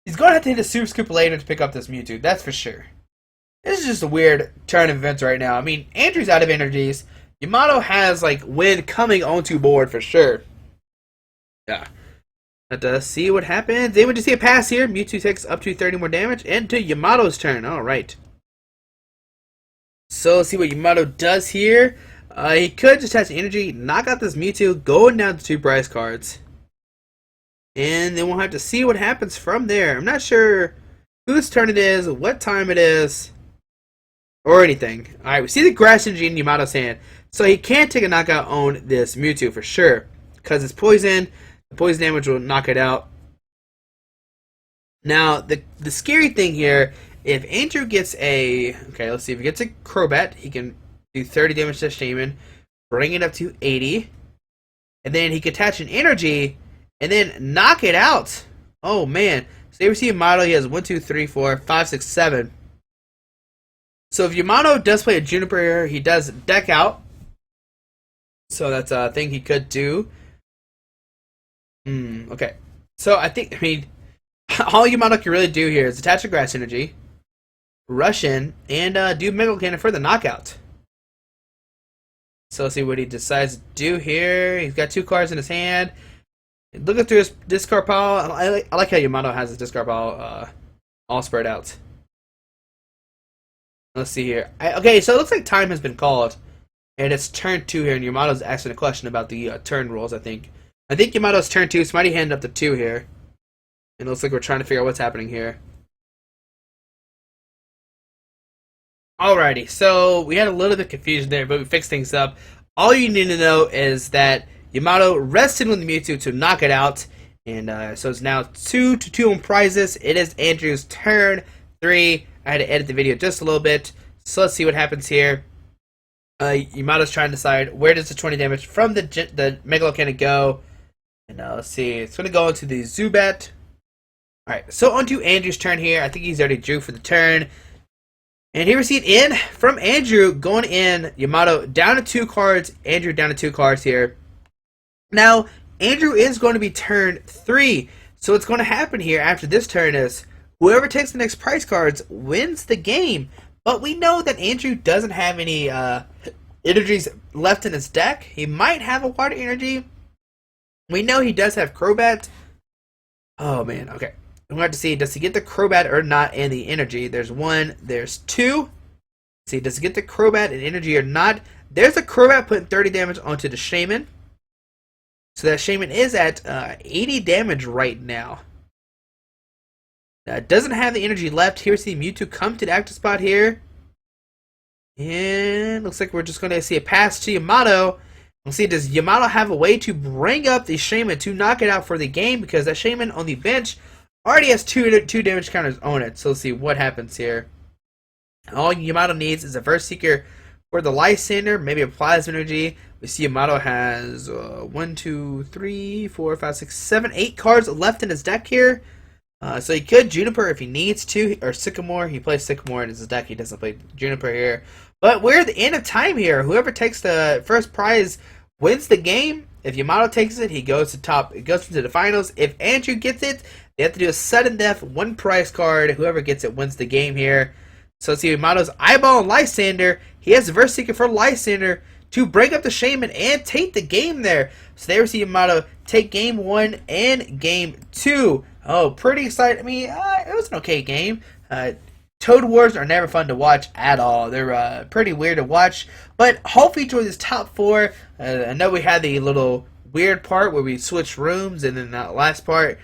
hit a Super Scoop later to pick up this Mewtwo, that's for sure. This is just a weird turn of events right now. I mean, Andrew's out of energies. Yamato has, like, wind coming onto board for sure. Yeah. Let's see what happens. Able to see a pass here. Mewtwo takes up to 30 more damage. And to Yamato's turn. Alright. So, let's see what Yamato does here. He could just have energy, knock out this Mewtwo, going down to 2 prize cards. And then we'll have to see what happens from there. I'm not sure whose turn it is, what time it is, or anything. Alright, we see the Grass Energy in Yamato's hand. So he can't take a knockout on this Mewtwo for sure. Because it's poison. The poison damage will knock it out. Now, the scary thing here, if Andrew gets a... Okay, let's see. If he gets a Crobat, he can do 30 damage to Shaman, bring it up to 80, and then he can attach an energy, and then knock it out. Oh, man. So you see Yamato, he has 1, 2, 3, 4, 5, 6, 7. So if Yamato does play a Juniper here, he does deck out. So that's a thing he could do. Okay. So I mean, all Yamato can really do here is attach a Grass Energy, rush in, and do Mega Cannon for the knockout. So let's see what he decides to do here. He's got 2 cards in his hand. Looking through his discard pile, I like how Yamato has his discard pile all spread out. Let's see here. Okay, so it looks like time has been called. And it's turn 2 here, and Yamato's asking a question about the turn rules, I think. I think Yamato's turn 2, so mighty hand up to 2 here. And it looks like we're trying to figure out what's happening here. Alrighty, so we had a little bit of confusion there, but we fixed things up. All you need to know is that Yamato rested with the Mewtwo to knock it out. And so it's now 2-2 on prizes. It is Andrew's turn 3. I had to edit the video just a little bit. So let's see what happens here. Yamato's trying to decide where does the 20 damage from the Megalo Cannon go. And let's see. It's going to go into the Zubat. Alright, so onto Andrew's turn here. I think he's already drew for the turn. And here we see it in from Andrew going in. Yamato down to 2 cards. Andrew down to 2 cards here. Now, Andrew is going to be turn 3. So what's going to happen here after this turn is whoever takes the next prize cards wins the game. But we know that Andrew doesn't have any energies left in his deck. He might have a water energy. We know he does have Crobat. Oh man, okay. We're going to have to see, does he get the Crobat or not and the energy? There's 1, there's 2. See, does he get the Crobat and energy or not? There's a Crobat putting 30 damage onto the Shaman. So that Shaman is at 80 damage right now. Doesn't have the energy left. Here's the Mewtwo come to the active spot here. And looks like we're just going to see a pass to Yamato. We'll see, does Yamato have a way to bring up the Shaman to knock it out for the game? Because that Shaman on the bench already has two damage counters on it. So let's see what happens here. All Yamato needs is a Verse Seeker for the Lysander, maybe a Plasma Energy. We see Yamato has 1, 2, 3, 4, 5, 6, 7, 8 cards left in his deck here. So he could Juniper if he needs to, or Sycamore. He plays Sycamore in his deck. He doesn't play Juniper here. But we're at the end of time here. Whoever takes the first prize wins the game. If Yamato takes it, he goes to top. It goes into the finals. If Andrew gets it, they have to do a sudden death, 1 prize card. Whoever gets it wins the game here. So let's see Yamato's Eyeball and Lysander. He has the Verse Seeker for Lysander to break up the Shaman and take the game there. So there we see Yamato take game 1 and game 2. Oh, pretty excited. I mean, it was an okay game. Toad Wars are never fun to watch at all. They're pretty weird to watch. But hopefully you enjoyed this top 4. I know we had the little weird part where we switched rooms and then that last part.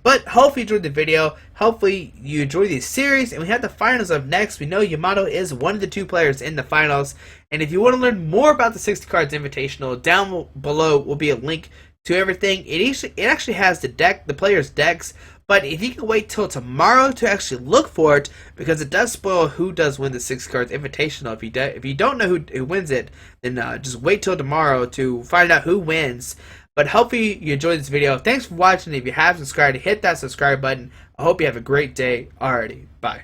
But hopefully you enjoyed the video. Hopefully you enjoyed the series. And we have the finals up next. We know Yamato is one of the 2 players in the finals. And if you want to learn more about the 60 Cards Invitational, down below will be a link to everything. It actually has the players' decks. But if you can wait till tomorrow to actually look for it, because it does spoil who does win the 60 Cards Invitational. If you don't know who wins it, then just wait till tomorrow to find out who wins. But hopefully you enjoyed this video. Thanks for watching. If you have subscribed, hit that subscribe button. I hope you have a great day. Alrighty, bye.